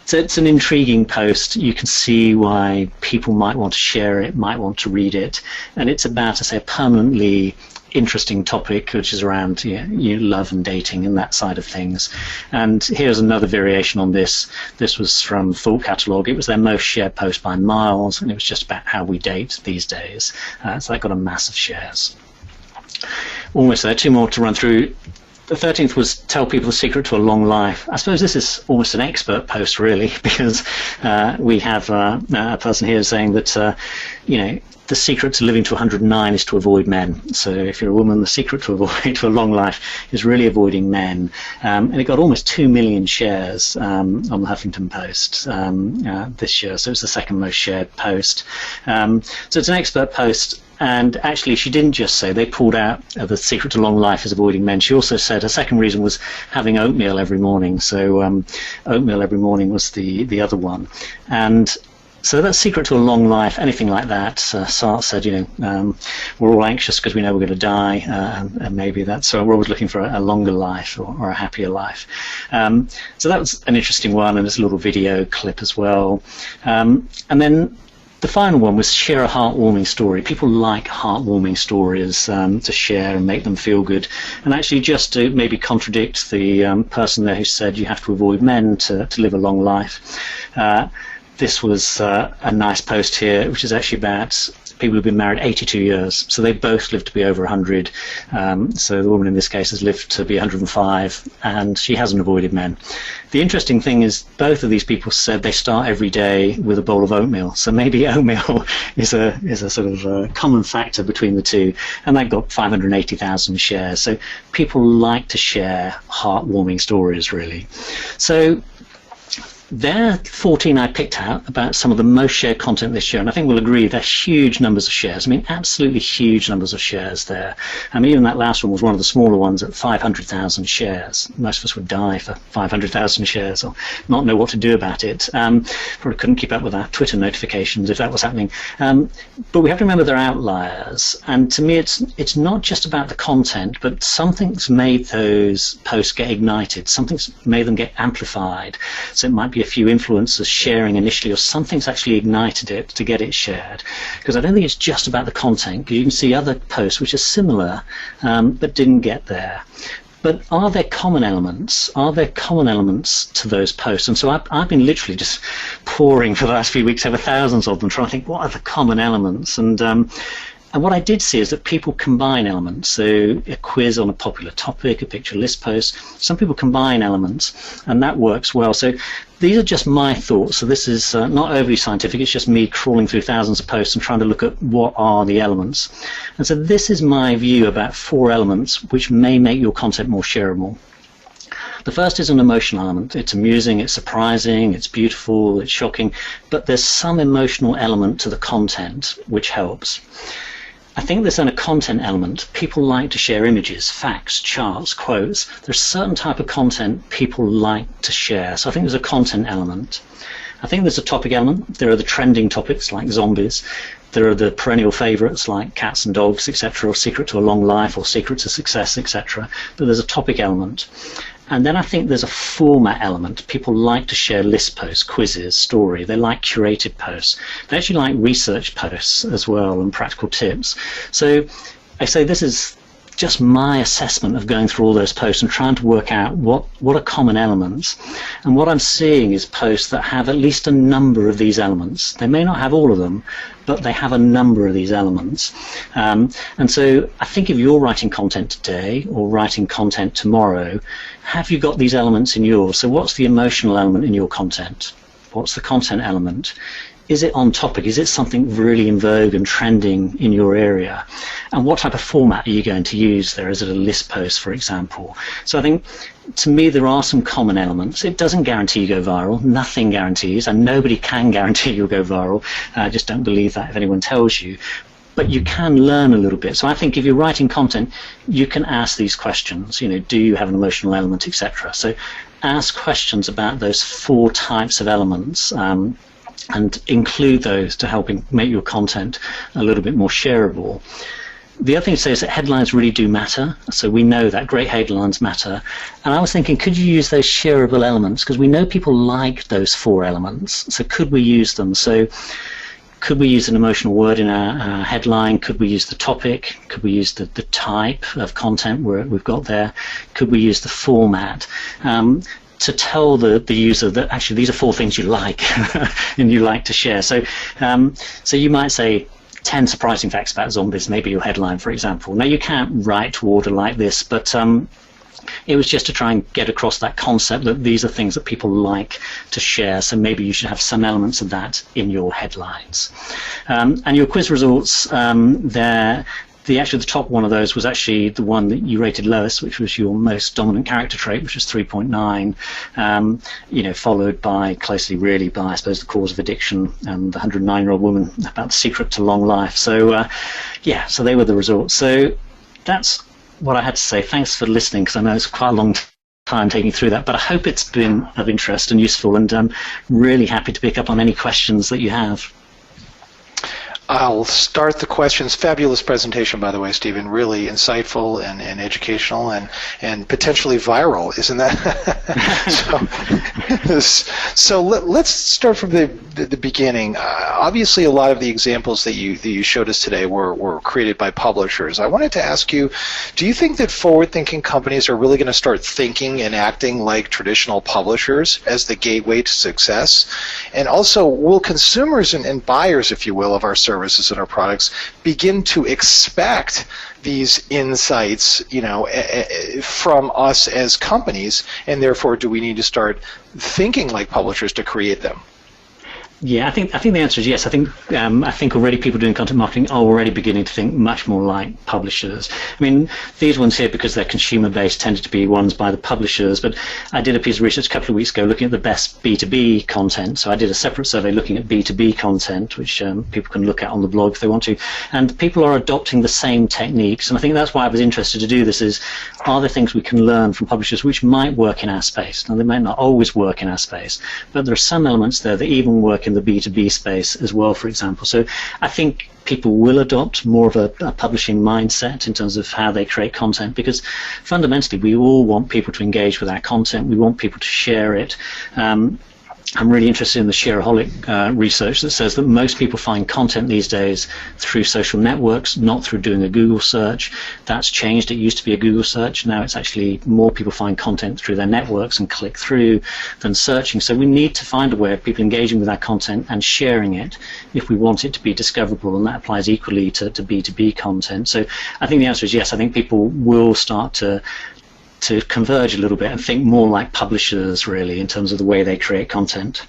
So it's an intriguing post. You can see why people might want to share it, might want to read it. And it's about, I say, a permanently interesting topic, which is around love and dating and that side of things. And here's another variation on this. This was from Thought Catalog. It was their most shared post by miles, and it was just about how we date these days. So that got a mass of shares. Almost there. 2 more to run through. The 13th was tell people the secret to a long life. I suppose this is almost an expert post, really, because we have a person here saying that the secret to living to 109 is to avoid men. So if you're a woman, the secret to a long life is really avoiding men. And it got almost 2 million shares on the Huffington Post this year. So it's the second most shared post. So it's an expert post. And actually, she didn't just say, they pulled out the secret to long life is avoiding men. She also said her second reason was having oatmeal every morning. So oatmeal every morning was the other one. And so that secret to a long life, anything like that, Sartre said, we're all anxious because we know we're going to die, and maybe that's, we're always looking for a longer life or a happier life. So that was an interesting one, and there's a little video clip as well. And then the final one was share a heartwarming story. People like heartwarming stories to share and make them feel good. And actually, just to maybe contradict the person there who said you have to avoid men to live a long life, this was a nice post here, which is actually about people who've been married 82 years. So they both lived to be over 100. So the woman in this case has lived to be 105, and she hasn't avoided men. The interesting thing is both of these people said they start every day with a bowl of oatmeal. So maybe oatmeal is a sort of a common factor between the two. And that got 580,000 shares. So people like to share heartwarming stories, really. So there are 14 I picked out about some of the most shared content this year, and I think we'll agree they're huge numbers of shares. I mean, absolutely huge numbers of shares there. Even that last one was one of the smaller ones at 500,000 shares. Most of us would die for 500,000 shares or not know what to do about it. Probably couldn't keep up with our Twitter notifications if that was happening. But we have to remember they're outliers, and to me it's not just about the content, but something's made those posts get ignited, something's made them get amplified. So it might be a few influencers sharing initially, or something's actually ignited it to get it shared. Because I don't think it's just about the content, because you can see other posts which are similar but didn't get there. But are there common elements? Are there common elements to those posts? And so I've been literally just pouring for the last few weeks over thousands of them, trying to think what are the common elements. And what I did see is that people combine elements. So a quiz on a popular topic, a picture list post, some people combine elements, and that works well. So these are just my thoughts. So this is not overly scientific. It's just me crawling through thousands of posts and trying to look at what are the elements. And so this is my view about 4 elements which may make your content more shareable. The first is an emotional element. It's amusing, it's surprising, it's beautiful, it's shocking, but there's some emotional element to the content which helps. I think there's then a content element. People like to share images, facts, charts, quotes. There's a certain type of content people like to share. So I think there's a content element. I think there's a topic element. There are the trending topics like zombies. There are the perennial favourites like cats and dogs, etc., or secret to a long life, or secret to success, etc. But there's a topic element. And then I think there's a format element. People like to share list posts, quizzes, story. They like curated posts. They actually like research posts as well and practical tips. So I say this is just my assessment of going through all those posts and trying to work out what are common elements. And what I'm seeing is posts that have at least a number of these elements. They may not have all of them, but they have a number of these elements. And so I think if you're writing content today or writing content tomorrow, have you got these elements in yours? So what's the emotional element in your content? What's the content element? Is it on topic? Is it something really in vogue and trending in your area? And what type of format are you going to use there? Is it a list post, for example? So I think, to me, there are some common elements. It doesn't guarantee you go viral. Nothing guarantees, and nobody can guarantee you'll go viral. Just don't believe that if anyone tells you. But you can learn a little bit. So I think if you're writing content, you can ask these questions. You know, do you have an emotional element, etc. So ask questions about those 4 types of elements. And include those to help make your content a little bit more shareable. The other thing to say is that headlines really do matter. So we know that great headlines matter. And I was thinking, could you use those shareable elements? Because we know people like those 4 elements. So could we use them? So could we use an emotional word in our headline? Could we use the topic? Could we use the type of content we've got there? Could we use the format? To tell the user that actually these are 4 things you like and you like to share. So so you might say 10 surprising facts about zombies, maybe your headline, for example. Now you can't write to order like this, but it was just to try and get across that concept that these are things that people like to share, so maybe you should have some elements of that in your headlines. And your quiz results, the top one of those was actually the one that you rated lowest, which was your most dominant character trait, which was 3.9, followed by closely really by, I suppose, the cause of addiction and the 109-year-old woman about the secret to long life. So, so they were the results. So that's what I had to say. Thanks for listening, because I know it's quite a long time taking you through that, but I hope it's been of interest and useful, and I'm really happy to pick up on any questions that you have. I'll start the questions. Fabulous presentation, by the way, Stephen. Really insightful and educational and potentially viral, isn't that? So let's start from the beginning. Obviously, a lot of the examples that you showed us today were created by publishers. I wanted to ask you, do you think that forward-thinking companies are really going to start thinking and acting like traditional publishers as the gateway to success? And also, will consumers and buyers, if you will, of our services and our products begin to expect these insights, from us as companies, and therefore do we need to start thinking like publishers to create them? Yeah, I think the answer is yes. I think already people doing content marketing are already beginning to think much more like publishers. I mean, these ones here, because they're consumer-based, tended to be ones by the publishers, but I did a piece of research a couple of weeks ago looking at the best B2B content. So I did a separate survey looking at B2B content, which people can look at on the blog if they want to. And people are adopting the same techniques. And I think that's why I was interested to do this, is are there things we can learn from publishers which might work in our space? Now, they might not always work in our space, but there are some elements there that even work in the B2B space as well, for example. So I think people will adopt more of a publishing mindset in terms of how they create content, because fundamentally we all want people to engage with our content. We want people to share it. I'm really interested in the Shareaholic research that says that most people find content these days through social networks, not through doing a Google search. That's changed. It used to be a Google search. Now it's actually more people find content through their networks and click through than searching. So we need to find a way of people engaging with our content and sharing it if we want it to be discoverable, and that applies equally to B2B content. So I think the answer is yes. I think people will start to converge a little bit and think more like publishers, really, in terms of the way they create content.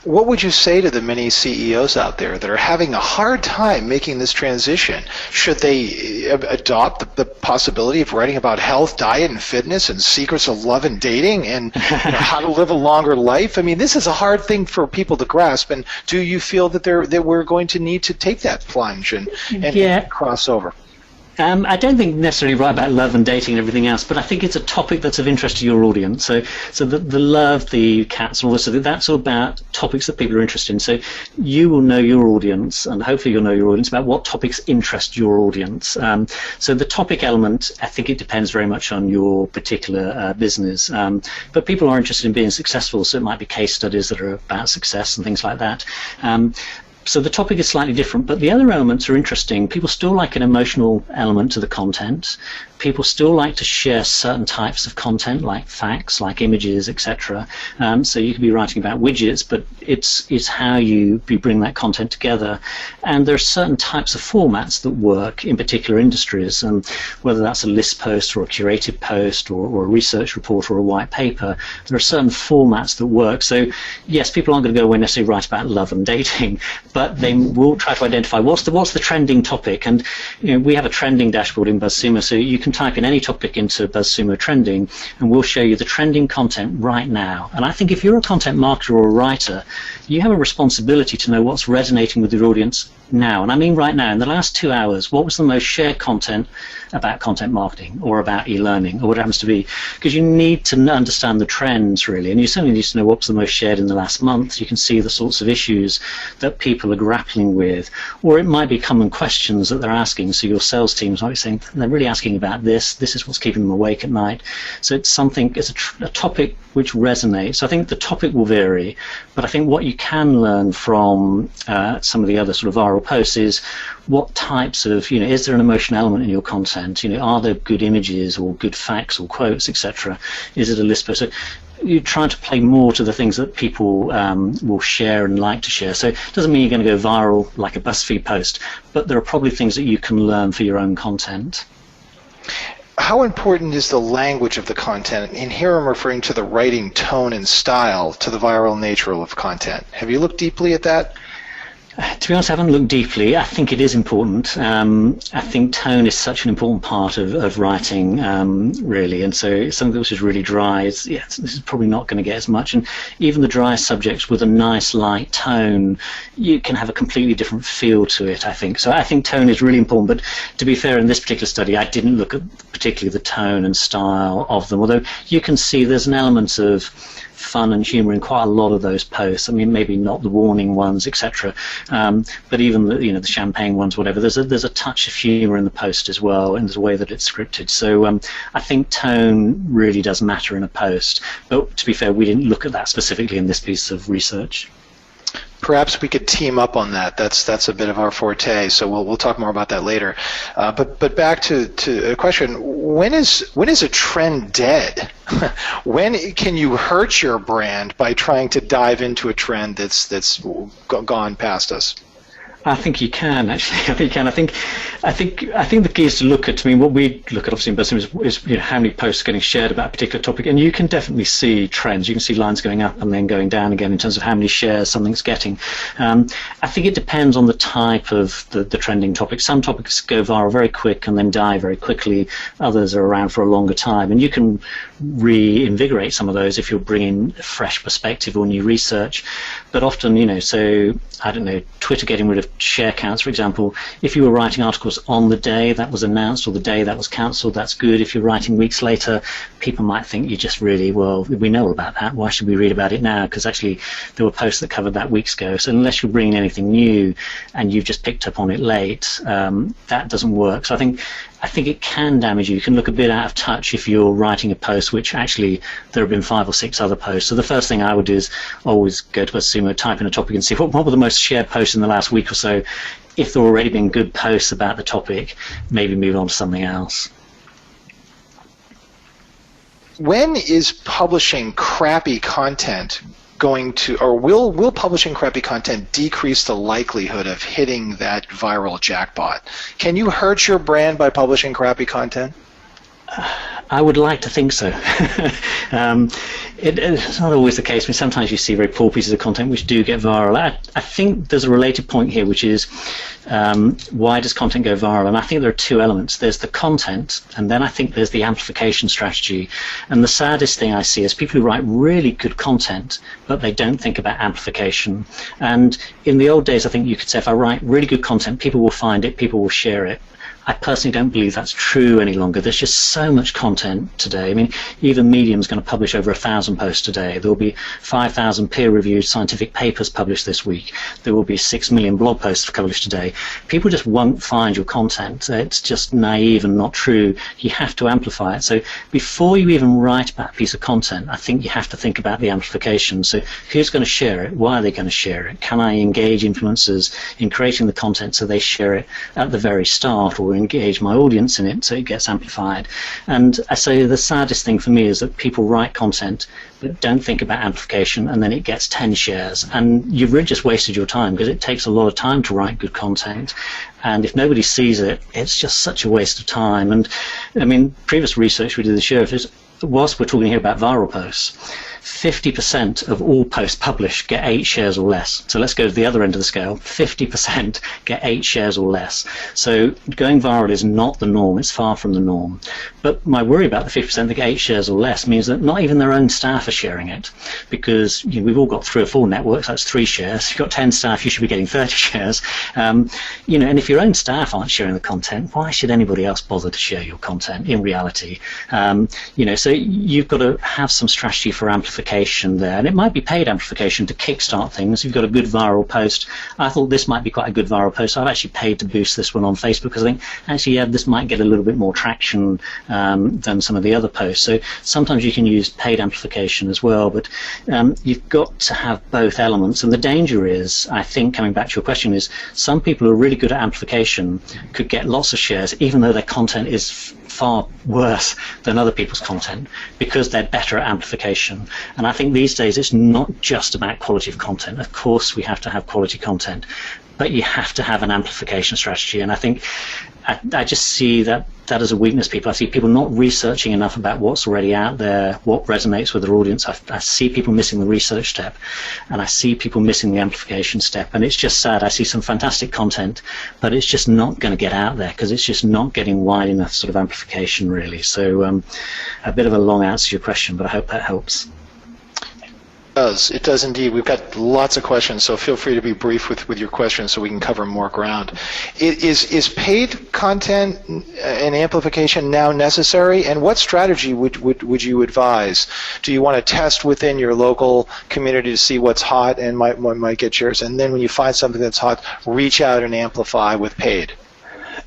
What would you say to the many CEOs out there that are having a hard time making this transition? Should they adopt the possibility of writing about health, diet, and fitness, and secrets of love and dating, and how to live a longer life? I mean, this is a hard thing for people to grasp. And do you feel that we're going to need to take that plunge and cross over? I don't think necessarily write about love and dating and everything else, but I think it's a topic that's of interest to your audience. So the love, the cats, and all this, that's all about topics that people are interested in. So you will know your audience, and hopefully you'll know your audience about what topics interest your audience. So the topic element, I think it depends very much on your particular business. But people are interested in being successful, so it might be case studies that are about success and things like that. So the topic is slightly different, but the other elements are interesting. People still like an emotional element to the content. People still like to share certain types of content, like facts, like images, etc. So you could be writing about widgets, but it's how you bring that content together. And there are certain types of formats that work in particular industries, whether that's a list post or a curated post or a research report or a white paper. There are certain formats that work. So yes, people aren't going to go away and necessarily write about love and dating, but they will try to identify what's the trending topic. And we have a trending dashboard in BuzzSumo, so you can type in any topic into BuzzSumo trending, and we'll show you the trending content right now. And I think if you're a content marketer or a writer, you have a responsibility to know what's resonating with your audience now. And I mean right now, in the last 2 hours, what was the most shared content about content marketing or about e-learning or what it happens to be? Because you need to understand the trends, really, and you certainly need to know what was the most shared in the last month. You can see the sorts of issues that people are grappling with, or it might be common questions that they're asking. So your sales teams might be saying, they're really asking about this is what's keeping them awake at night. So it's a topic which resonates. I think the topic will vary, but I think what you can learn from some of the other sort of viral posts is what types of, is there an emotional element in your content? Are there good images or good facts or quotes, etc.? Is it a list post? So you're trying to play more to the things that people will share and like to share. So it doesn't mean you're going to go viral like a BuzzFeed post, but there are probably things that you can learn for your own content. How important is the language of the content? And here I'm referring to the writing tone and style to the viral nature of content. Have you looked deeply at that? To be honest, I haven't looked deeply. I think it is important. I think tone is such an important part of writing, really. And so something which is really dry, this is probably not going to get as much. And even the dry subjects with a nice light tone, you can have a completely different feel to it, I think. So I think tone is really important. But to be fair, in this particular study, I didn't look at particularly the tone and style of them. Although you can see there's an element of fun and humor in quite a lot of those posts. I mean, maybe not the warning ones, etc., but even the champagne ones, whatever. There's a touch of humor in the post as well, and there's a way that it's scripted. So I think tone really does matter in a post. But to be fair, we didn't look at that specifically in this piece of research. Perhaps we could team up on that. That's a bit of our forte. So we'll talk more about that later. But back to a question: when is a trend dead? When can you hurt your brand by trying to dive into a trend that's gone past us? I think you can, actually. I think you can. I think the key is to look at. I mean, what we look at obviously in BuzzSumo is how many posts are getting shared about a particular topic, and you can definitely see trends. You can see lines going up and then going down again in terms of how many shares something's getting. I think it depends on the type of the trending topic. Some topics go viral very quick and then die very quickly. Others are around for a longer time, and you can reinvigorate some of those if you're bringing a fresh perspective or new research. But often, so I don't know, Twitter getting rid of share counts, for example. If you were writing articles on the day that was announced or the day that was cancelled, that's good. If you're writing weeks later, people might think you just really, we know all about that. Why should we read about it now? Because actually there were posts that covered that weeks ago. So unless you're bringing anything new and you've just picked up on it late, that doesn't work. So I think it can damage you. You can look a bit out of touch if you're writing a post which actually there have been 5 or 6 other posts. So the first thing I would do is always go to BuzzSumo, type in a topic and see what were the most shared posts in the last week or so. If there have already been good posts about the topic, maybe move on to something else. When is publishing crappy content going to, or will publishing crappy content decrease the likelihood of hitting that viral jackpot? Can you hurt your brand by publishing crappy content? I would like to think so. It's not always the case. I mean, sometimes you see very poor pieces of content which do get viral. I think there's a related point here, which is why does content go viral? And I think there are two elements. There's the content, and then I think there's the amplification strategy. And the saddest thing I see is people who write really good content, but they don't think about amplification. And in the old days, I think you could say if I write really good content, people will find it, people will share it. I personally don't believe that's true any longer. There's just so much content today. I mean, even Medium's going to publish over 1,000 posts today. There will be 5,000 peer-reviewed scientific papers published this week. There will be 6 million blog posts published today. People just won't find your content. It's just naive and not true. You have to amplify it. So before you even write about a piece of content, I think you have to think about the amplification. So who's going to share it? Why are they going to share it? Can I engage influencers in creating the content so they share it at the very start, or engage my audience in it so it gets amplified? And I say the saddest thing for me is that people write content but don't think about amplification, and then it gets 10 shares, and you've really just wasted your time, because it takes a lot of time to write good content, and if nobody sees it, it's just such a waste of time. And I mean, previous research we did this year, whilst we're talking here about viral posts, 50% of all posts published get 8 shares or less. So let's go to the other end of the scale. 50% get 8 shares or less. So going viral is not the norm. It's far from the norm. But my worry about the 50% that get 8 shares or less means that not even their own staff are sharing it, because we've all got 3 or 4 networks. That's 3 shares. If you've got 10 staff, you should be getting 30 shares. And if your own staff aren't sharing the content, why should anybody else bother to share your content in reality? So you've got to have some strategy for amplification there, and it might be paid amplification to kickstart things. You've got a good viral post. I thought this might be quite a good viral post. I've actually paid to boost this one on Facebook, because I think actually this might get a little bit more traction than some of the other posts. So sometimes you can use paid amplification as well, but you've got to have both elements. And the danger is, I think, coming back to your question, is some people who are really good at amplification could get lots of shares even though their content is far worse than other people's content, because they're better at amplification. And I think these days it's not just about quality of content. Of course we have to have quality content, but you have to have an amplification strategy. And I think I just see that as a weakness. I see people not researching enough about what's already out there, what resonates with their audience. I see people missing the research step, and I see people missing the amplification step, and it's just sad. I see some fantastic content, but it's just not going to get out there because it's just not getting wide enough sort of amplification, really. So a bit of a long answer to your question, but I hope that helps. It does indeed. We've got lots of questions, so feel free to be brief with your questions so we can cover more ground. Is paid content and amplification now necessary, and what strategy would you advise? Do you want to test within your local community to see what's hot and might get shares, and then when you find something that's hot, reach out and amplify with paid?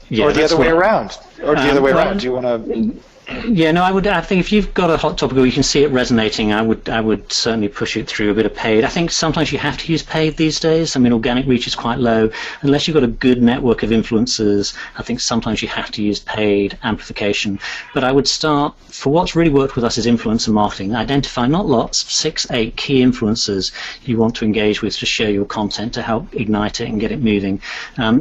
Yeah, or the other way around? Or the other way around? Do you want to... Yeah, no, I think if you've got a hot topic or you can see it resonating, I would certainly push it through a bit of paid. I think sometimes you have to use paid these days. I mean, organic reach is quite low. Unless you've got a good network of influencers, I think sometimes you have to use paid amplification. But I would start, for what's really worked with us is influencer marketing. Identify not lots, 6, 8 key influencers you want to engage with to share your content to help ignite it and get it moving.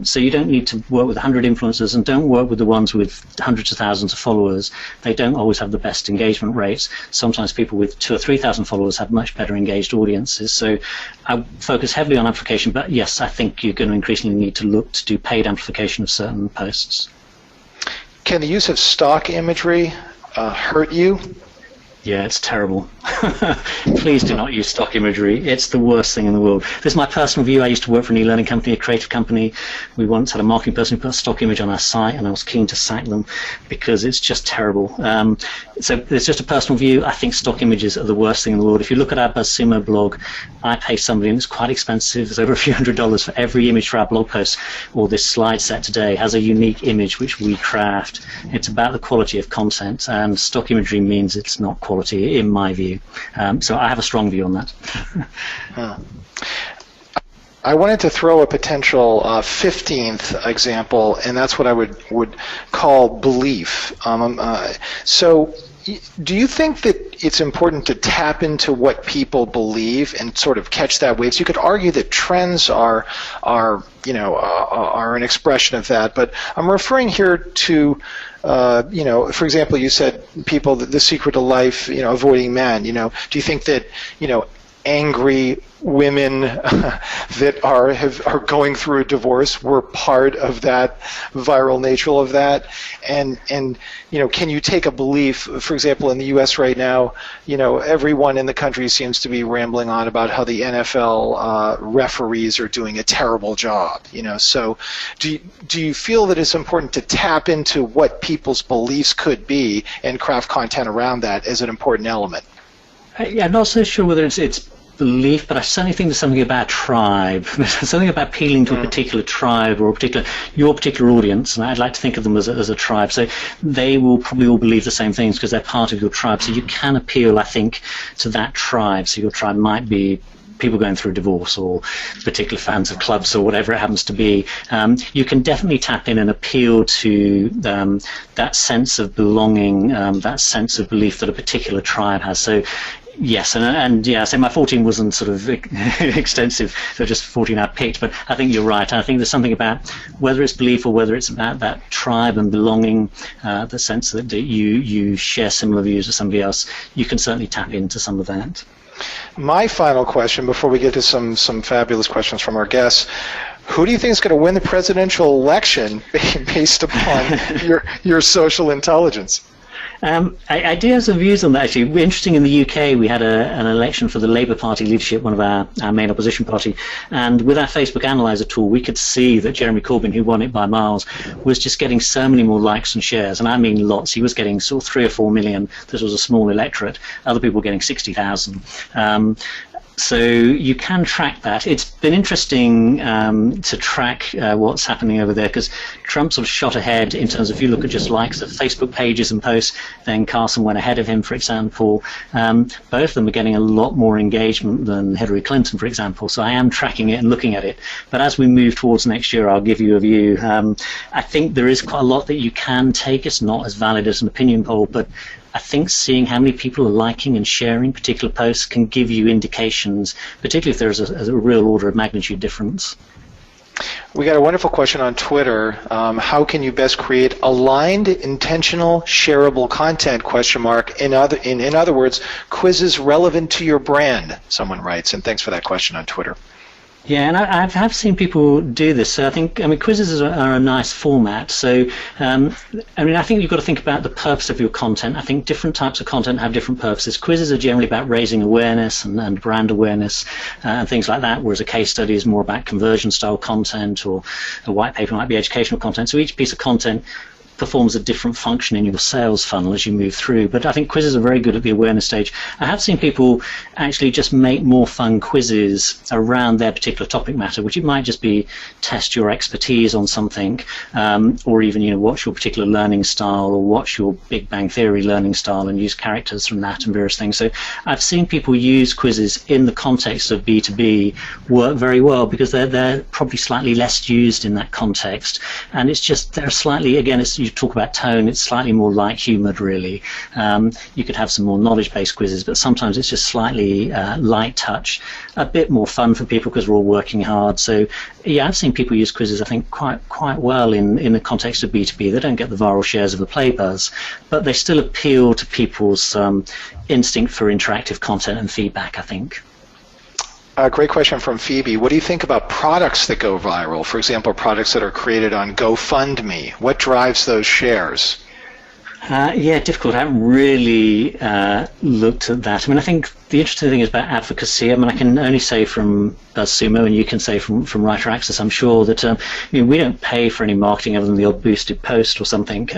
So you don't need to work with 100 influencers, and don't work with the ones with hundreds of thousands of followers. They don't always have the best engagement rates. Sometimes people with 2,000 or 3,000 followers have much better engaged audiences. So I focus heavily on amplification, but yes, I think you're going to increasingly need to look to do paid amplification of certain posts. Can the use of stock imagery hurt you? Yeah, it's terrible. Please do not use stock imagery. It's the worst thing in the world. This is my personal view. I used to work for an e-learning company, a creative company. We once had a marketing person who put a stock image on our site, and I was keen to sack them because it's just terrible. So it's just a personal view. I think stock images are the worst thing in the world. If you look at our BuzzSumo blog, I pay somebody, and it's quite expensive. It's over a few $100s for every image for our blog post, or this slide set today has a unique image which we craft. It's about the quality of content, and stock imagery means it's not quality, in my view. So I have a strong view on that. I wanted to throw a potential 15th example, and that's what I would call belief. So do you think that it's important to tap into what people believe and sort of catch that wave? So you could argue that trends are an expression of that, but I'm referring here to for example, you said people, the secret to life, avoiding men, do you think that, angry women that are going through a divorce were part of that viral nature of that? And can you take a belief, for example, in the U.S. right now, everyone in the country seems to be rambling on about how the NFL referees are doing a terrible job, so do you feel that it's important to tap into what people's beliefs could be and craft content around that as an important element? Yeah, I'm not so sure whether it's belief, but I certainly think there's something about tribe. There's something about appealing to a particular tribe or your particular audience, and I'd like to think of them as a tribe. So they will probably all believe the same things because they're part of your tribe. So you can appeal, I think, to that tribe. So your tribe might be people going through a divorce or particular fans of clubs or whatever it happens to be. You can definitely tap in and appeal to that sense of belonging, that sense of belief that a particular tribe has. So yes, and yeah, so my 14 wasn't sort of extensive, so just 14 I picked, but I think you're right. I think there's something about whether it's belief or whether it's about that tribe and belonging, the sense that you share similar views with somebody else, you can certainly tap into some of that. My final question, before we get to some fabulous questions from our guests, who do you think is going to win the presidential election based upon your social intelligence? I do have some views on that, actually. Interesting, in the UK, we had an election for the Labour Party leadership, one of our main opposition party, and with our Facebook Analyzer tool, we could see that Jeremy Corbyn, who won it by miles, was just getting so many more likes and shares, and I mean lots. He was getting sort of 3 or 4 million. This was a small electorate. Other people were getting 60,000. So you can track that. It's been interesting to track what's happening over there, because Trump sort of shot ahead in terms of, if you look at just likes of Facebook pages and posts, then Carson went ahead of him, for example. Both of them are getting a lot more engagement than Hillary Clinton, for example. So I am tracking it and looking at it. But as we move towards next year, I'll give you a view. I think there is quite a lot that you can take. It's not as valid as an opinion poll, but I think seeing how many people are liking and sharing particular posts can give you indications, particularly if there's a real order of magnitude difference. We got a wonderful question on Twitter. How can you best create aligned, intentional, shareable content? ? In other words, quizzes relevant to your brand, someone writes, and thanks for that question on Twitter. Yeah, and I have seen people do this. So I think, quizzes are a nice format. So, I think you've got to think about the purpose of your content. I think different types of content have different purposes. Quizzes are generally about raising awareness and brand awareness and things like that, whereas a case study is more about conversion style content, or a white paper might be educational content. So each piece of content performs a different function in your sales funnel as you move through. But I think quizzes are very good at the awareness stage. I have seen people actually just make more fun quizzes around their particular topic matter, which it might just be test your expertise on something, or even, what's your particular learning style, or what's your Big Bang Theory learning style, and use characters from that and various things. So I've seen people use quizzes in the context of B2B work very well, because they're probably slightly less used in that context. And it's just, they're slightly, again, you talk about tone, it's slightly more light-humoured, really. You could have some more knowledge-based quizzes, but sometimes it's just slightly light touch, a bit more fun for people because we're all working hard. So, yeah, I've seen people use quizzes, I think, quite well in the context of B2B. They don't get the viral shares of the Play Buzz, but they still appeal to people's instinct for interactive content and feedback, I think. Great question from Phoebe. What do you think about products that go viral? For example, products that are created on GoFundMe. What drives those shares? Yeah, difficult. I haven't really looked at that. I think the interesting thing is about advocacy. I can only say from BuzzSumo, and you can say from Writer Access, I'm sure, that we don't pay for any marketing other than the odd boosted post or something.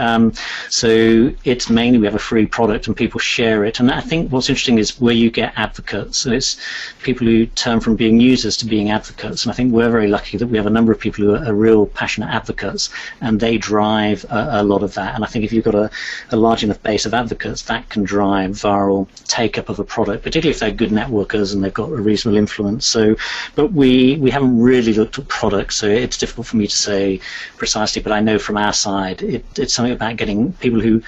So it's mainly we have a free product and people share it. And I think what's interesting is where you get advocates. And it's people who turn from being users to being advocates. And I think we're very lucky that we have a number of people who are real passionate advocates, and they drive a lot of that. And I think if you've got a large enough base of advocates, that can drive viral take-up of a product, particularly if they're good networkers and they've got a reasonable influence. So, but we haven't really looked at products, so it's difficult for me to say precisely, but I know from our side it's something about getting people who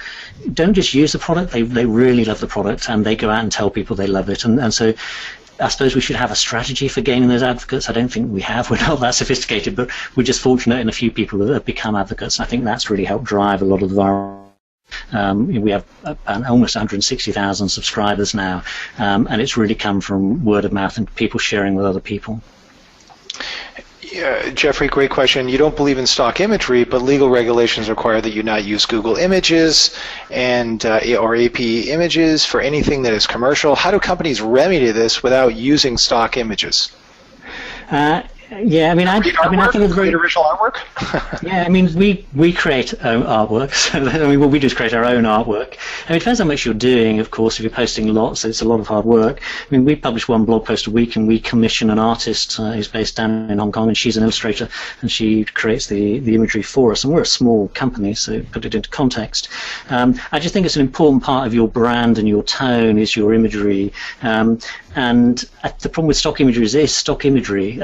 don't just use the product, they really love the product, and they go out and tell people they love it. And so I suppose we should have a strategy for gaining those advocates. I don't think we have. We're not that sophisticated, but we're just fortunate in a few people that have become advocates. And I think that's really helped drive a lot of the viral We have almost 160,000 subscribers now, and it's really come from word of mouth and people sharing with other people. Jeffrey, great question. You don't believe in stock imagery, but legal regulations require that you not use Google Images and or APE images for anything that is commercial. How do companies remedy this without using stock images? Yeah, I mean, I think it's very original artwork. Yeah, I mean, we create artwork. So, I mean, what we do is create our own artwork. I mean, it depends how much you're doing, of course. If you're posting lots, it's a lot of hard work. I mean, we publish one blog post a week, and we commission an artist who's based down in Hong Kong, and she's an illustrator, and she creates the imagery for us. And we're a small company, so put it into context. I just think it's an important part of your brand and your tone is your imagery. And the problem with stock imagery is stock imagery.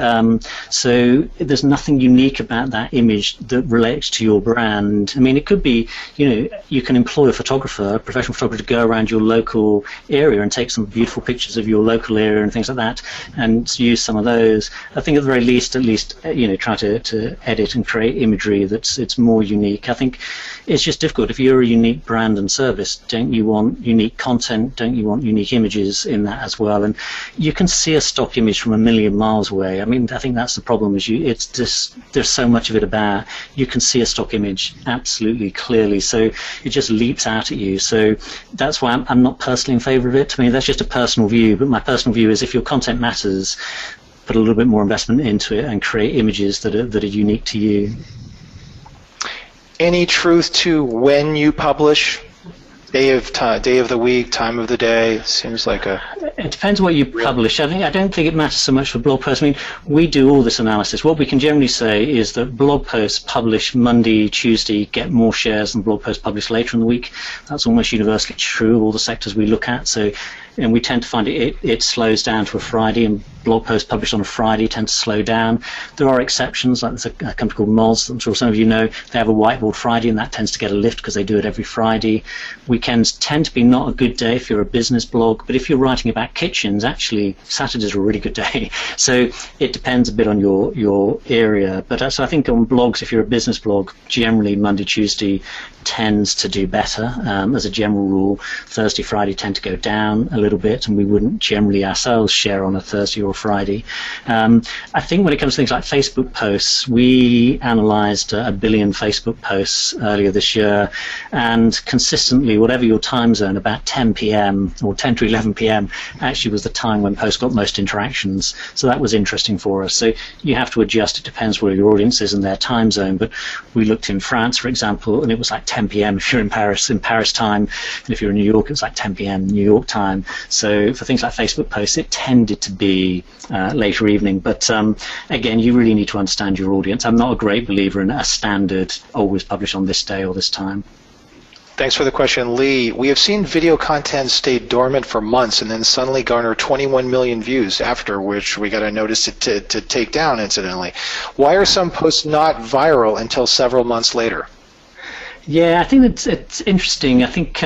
So there's nothing unique about that image that relates to your brand. I mean, it could be, you can employ a photographer, a professional photographer, to go around your local area and take some beautiful pictures of your local area and things like that, and use some of those. I think at the very least, try to edit and create imagery it's more unique. I think it's just difficult. If you're a unique brand and service, don't you want unique content? Don't you want unique images in that as well? And you can see a stock image from a million miles away. I mean, I think that's the problem. It's just there's so much of it about. You can see a stock image absolutely clearly, so it just leaps out at you. So that's why I'm not personally in favour of it. I mean, that's just a personal view. But my personal view is if your content matters, put a little bit more investment into it and create images that are unique to you. Any truth to when you publish? Day of the week, time of the day, seems like a... It depends what you publish. I don't think it matters so much for blog posts. I mean, we do all this analysis. What we can generally say is that blog posts published Monday, Tuesday get more shares than blog posts published later in the week. That's almost universally true of all the sectors we look at. So, and we tend to find it slows down to a Friday, and blog posts published on a Friday tend to slow down. There are exceptions, like there's a company called Moz, I'm sure some of you know, they have a whiteboard Friday, and that tends to get a lift because they do it every Friday. Weekends tend to be not a good day if you're a business blog, but if you're writing about kitchens, actually Saturdays are a really good day. So it depends a bit on your area. But so I think on blogs, if you're a business blog, generally Monday, Tuesday tends to do better. As a general rule, Thursday, Friday tend to go down a little bit, and we wouldn't generally ourselves share on a Thursday or a Friday. I think when it comes to things like Facebook posts, we analysed 1 billion Facebook posts earlier this year, and consistently, whatever your time zone, about 10 p.m. or 10 to 11 p.m. actually was the time when posts got most interactions. So that was interesting for us. So you have to adjust. It depends where your audience is in their time zone. But we looked in France, for example, and it was like 10 p.m. if you're in Paris time, and if you're in New York, it was like 10 p.m. New York time. So for things like Facebook posts, it tended to be later evening. But again, you really need to understand your audience. I'm not a great believer in a standard, always publish on this day or this time. Thanks for the question, Lee. We have seen video content stay dormant for months and then suddenly garner 21 million views, after which we got a notice to take down, incidentally. Why are some posts not viral until several months later? Yeah, I think it's interesting. I think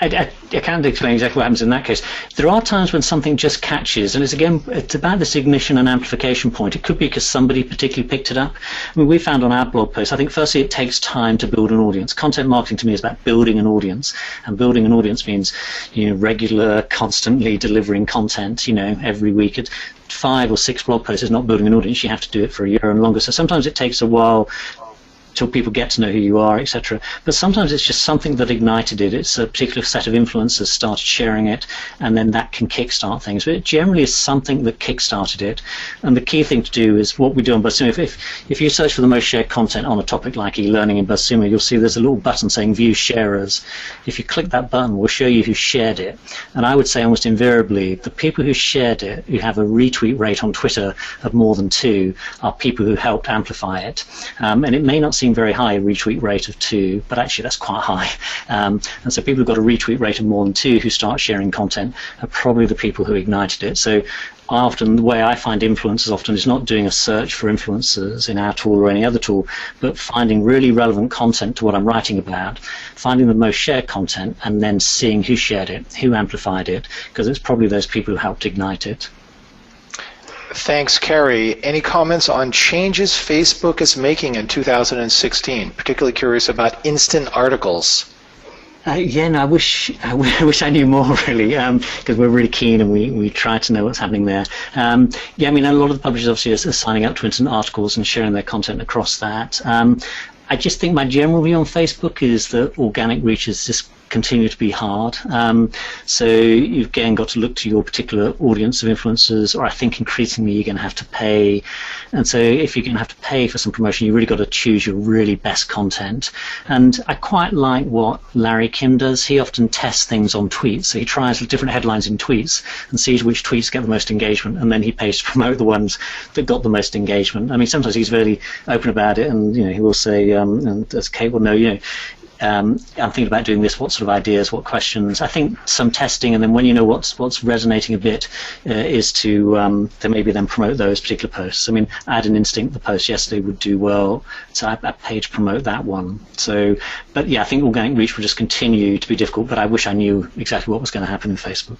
I can't explain exactly what happens in that case. There are times when something just catches, and it's about this ignition and amplification point. It could be because somebody particularly picked it up. I mean, we found on our blog posts, I think firstly it takes time to build an audience. Content marketing to me is about building an audience, and building an audience means regular, constantly delivering content. Every week. 5 or 6 blog posts is not building an audience. You have to do it for a year and longer. So sometimes it takes a while till people get to know who you are, etc. But sometimes it's just something that ignited it. It's a particular set of influencers started sharing it, and then that can kickstart things. But it generally is something that kickstarted it. And the key thing to do is what we do on BuzzSumo. If you search for the most shared content on a topic like e-learning in BuzzSumo, you'll see there's a little button saying View Sharers. If you click that button, we'll show you who shared it. And I would say almost invariably, the people who shared it, who have a retweet rate on Twitter of more than 2, are people who helped amplify it. And it may not seem very high, a retweet rate of 2, but actually that's quite high. And so people who've got a retweet rate of more than 2 who start sharing content are probably the people who ignited it. So often the way I find influencers often is not doing a search for influencers in our tool or any other tool, but finding really relevant content to what I'm writing about, finding the most shared content, and then seeing who shared it, who amplified it, because it's probably those people who helped ignite it. Thanks, Carrie. Any comments on changes Facebook is making in 2016? Particularly curious about instant articles. Yeah, no, I wish I knew more really, because we're really keen and we try to know what's happening there. Yeah, I mean, a lot of the publishers obviously are signing up to instant articles and sharing their content across that. I just think my general view on Facebook is that organic reach is just continue to be hard. So you've again got to look to your particular audience of influencers, or I think increasingly you're going to have to pay. And so if you're going to have to pay for some promotion, you've really got to choose your really best content. And I quite like what Larry Kim does. He often tests things on tweets. So he tries different headlines in tweets and sees which tweets get the most engagement, and then he pays to promote the ones that got the most engagement. I mean, sometimes he's very open about it, and he will say, and as Kate will know, I'm thinking about doing this, what sort of ideas, what questions. I think some testing, and then when you know what's resonating a bit, is to maybe then promote those particular posts. I mean, I had an instinct the post yesterday would do well, so I paid to promote that one. So, but yeah, I think organic reach will just continue to be difficult, but I wish I knew exactly what was going to happen in Facebook.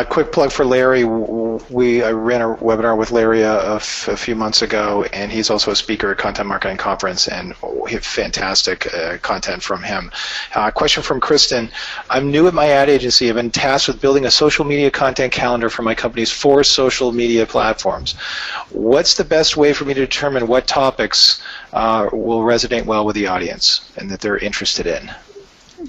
Quick plug for Larry. I ran a webinar with Larry a few months ago, and he's also a speaker at Content Marketing Conference, and fantastic content from him. Question from Kristen. I'm new at my ad agency. I've been tasked with building a social media content calendar for my company's 4 social media platforms. What's the best way for me to determine what topics will resonate well with the audience and that they're interested in?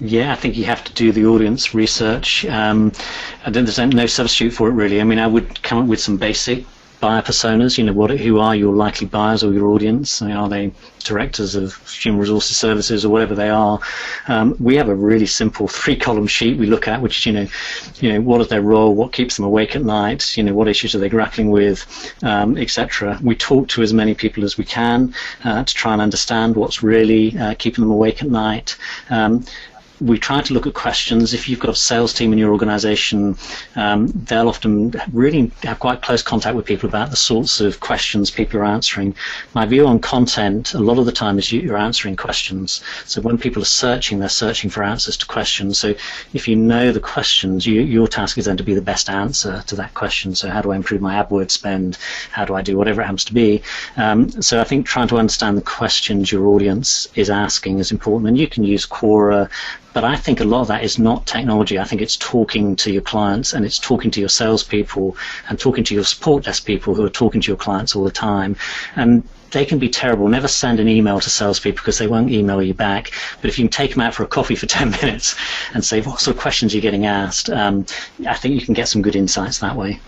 Yeah, I think you have to do the audience research. There's no substitute for it, really. I mean, I would come up with some basic buyer personas. Who are your likely buyers or your audience? Are they directors of human resources services or whatever they are? We have a really simple 3-column sheet we look at, which what is their role, what keeps them awake at night, what issues are they grappling with, etc. We talk to as many people as we can to try and understand what's really keeping them awake at night. We try to look at questions. If you've got a sales team in your organization, they'll often really have quite close contact with people about the sorts of questions people are answering. My view on content, a lot of the time, is you're answering questions. So when people are searching, they're searching for answers to questions. So if you know the questions, your task is then to be the best answer to that question. So how do I improve my AdWords spend? How do I do whatever it happens to be? So I think trying to understand the questions your audience is asking is important. And you can use Quora, but I think a lot of that is not technology. I think it's talking to your clients, and it's talking to your salespeople and talking to your support desk people who are talking to your clients all the time. And they can be terrible. Never send an email to salespeople because they won't email you back. But if you can take them out for a coffee for 10 minutes and say, what sort of questions are you getting asked? I think you can get some good insights that way.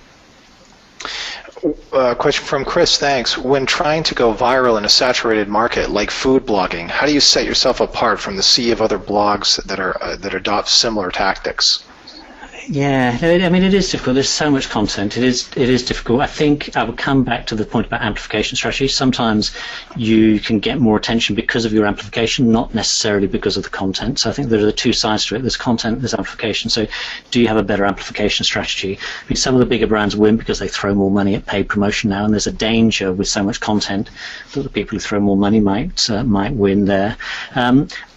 Question from Chris, thanks. When trying to go viral in a saturated market like food blogging, how do you set yourself apart from the sea of other blogs that adopt similar tactics? Yeah, I mean, it is difficult. There's so much content. It is difficult. I think I would come back to the point about amplification strategy. Sometimes you can get more attention because of your amplification, not necessarily because of the content. So I think there are 2 sides to it. There's content, there's amplification. So do you have a better amplification strategy? I mean, some of the bigger brands win because they throw more money at paid promotion now, and there's a danger with so much content that the people who throw more money might win there.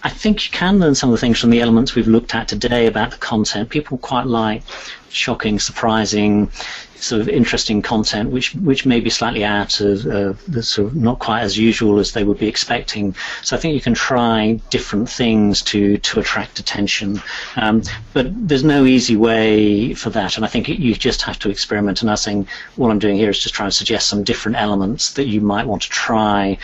I think you can learn some of the things from the elements we've looked at today about the content. People quite like shocking, surprising, sort of interesting content, which may be slightly out of the sort of not quite as usual as they would be expecting. So I think you can try different things to attract attention, but there's no easy way for that. And I think you just have to experiment. And I think what I'm doing here is just trying to suggest some different elements that you might want to try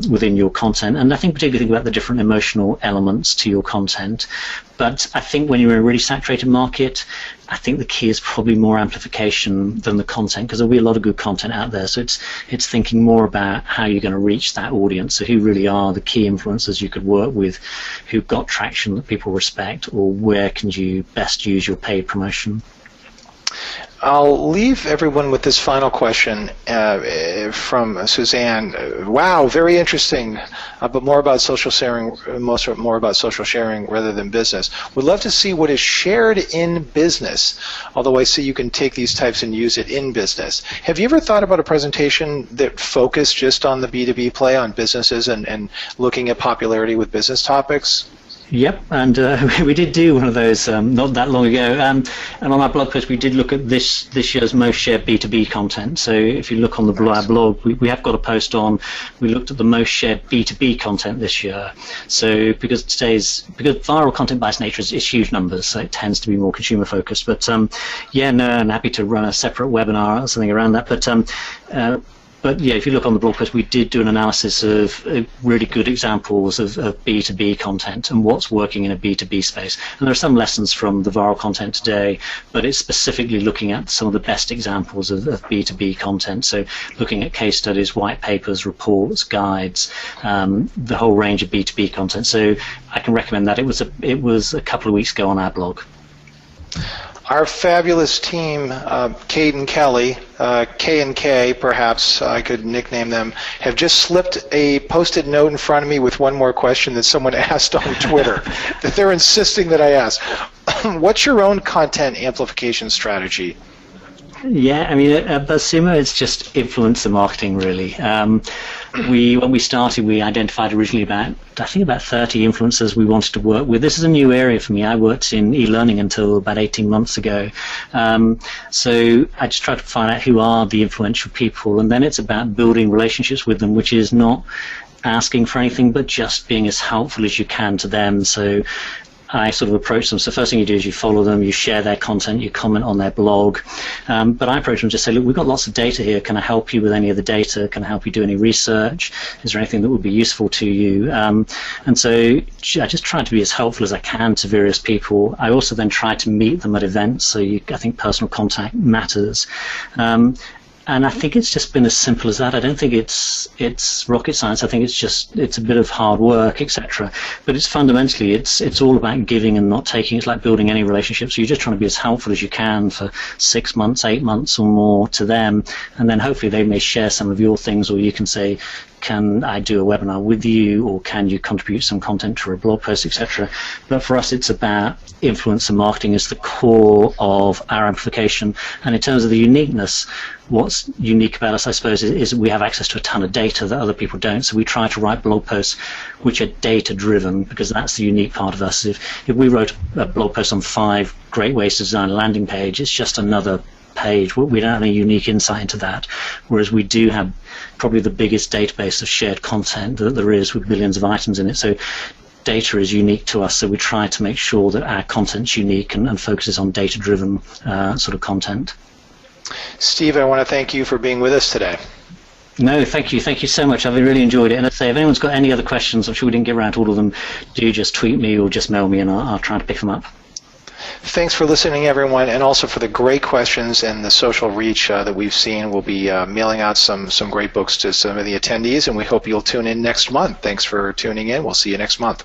within your content. And I think particularly think about the different emotional elements to your content. But I think when you're in a really saturated market, I think the key is probably more amplification than the content, because there'll be a lot of good content out there. So it's thinking more about how you're going to reach that audience. So who really are the key influencers you could work with, who've got traction that people respect, or where can you best use your paid promotion? I'll leave everyone with this final question from Suzanne. Wow, very interesting, but more about social sharing, more about social sharing rather than business. We'd love to see what is shared in business, although I see you can take these types and use it in business. Have you ever thought about a presentation that focused just on the B2B play on businesses and looking at popularity with business topics? Yep, and we did do one of those not that long ago. And on our blog post, we did look at this year's most shared B2B content. So if you look on our blog, we have got a post on. We looked at the most shared B2B content this year. So because viral content by its nature is huge numbers, so it tends to be more consumer focused. But yeah, no, I'm happy to run a separate webinar or something around that. But yeah, if you look on the blog post, we did do an analysis of really good examples of B2B content and what's working in a B2B space. And there are some lessons from the viral content today, but it's specifically looking at some of the best examples of B2B content. So looking at case studies, white papers, reports, guides, the whole range of B2B content. So I can recommend that. It was a couple of weeks ago on our blog. Our fabulous team, Kate and Kelly, K and K, perhaps I could nickname them, have just slipped a post-it note in front of me with one more question that someone asked on Twitter that they're insisting that I ask. What's your own content amplification strategy? Yeah, I mean, at BuzzSumo, it's just influencer marketing, really. When we started, we identified originally about 30 influencers we wanted to work with. This is a new area for me. I worked in e-learning until about 18 months ago. So I just tried to find out who are the influential people, and then it's about building relationships with them, which is not asking for anything, but just being as helpful as you can to them. So I sort of approach them. So first thing you do is you follow them, you share their content, you comment on their blog. But I approach them and just say, look, we've got lots of data here. Can I help you with any of the data? Can I help you do any research? Is there anything that would be useful to you? And so I just try to be as helpful as I can to various people. I also then try to meet them at events. So I think personal contact matters. And I think it's just been as simple as that. I don't think it's rocket science. I think it's a bit of hard work, etc. But it's fundamentally it's all about giving and not taking. It's like building any relationship. So you're just trying to be as helpful as you can for 6 months, 8 months or more to them, and then hopefully they may share some of your things, or you can say, can I do a webinar with you, or can you contribute some content to a blog post, etc. But for us, it's about influencer marketing as the core of our amplification. And in terms of the uniqueness, what's unique about us, I suppose, is we have access to a ton of data that other people don't. So we try to write blog posts which are data-driven, because that's the unique part of us. If we wrote a blog post on 5 great ways to design a landing page, it's just another page. We don't have any unique insight into that, whereas we do have probably the biggest database of shared content that there is, with billions of items in it. So data is unique to us, so we try to make sure that our content's unique and focuses on data-driven sort of content. Steve, I want to thank you for being with us today. No, thank you so much. I've really enjoyed it. And I'd say, if anyone's got any other questions, I'm sure we didn't get around to all of them, do just tweet me or just mail me, and I'll try to pick them up. Thanks for listening, everyone, and also for the great questions and the social reach that we've seen. We'll be mailing out some great books to some of the attendees, and we hope you'll tune in next month. Thanks for tuning in. We'll see you next month.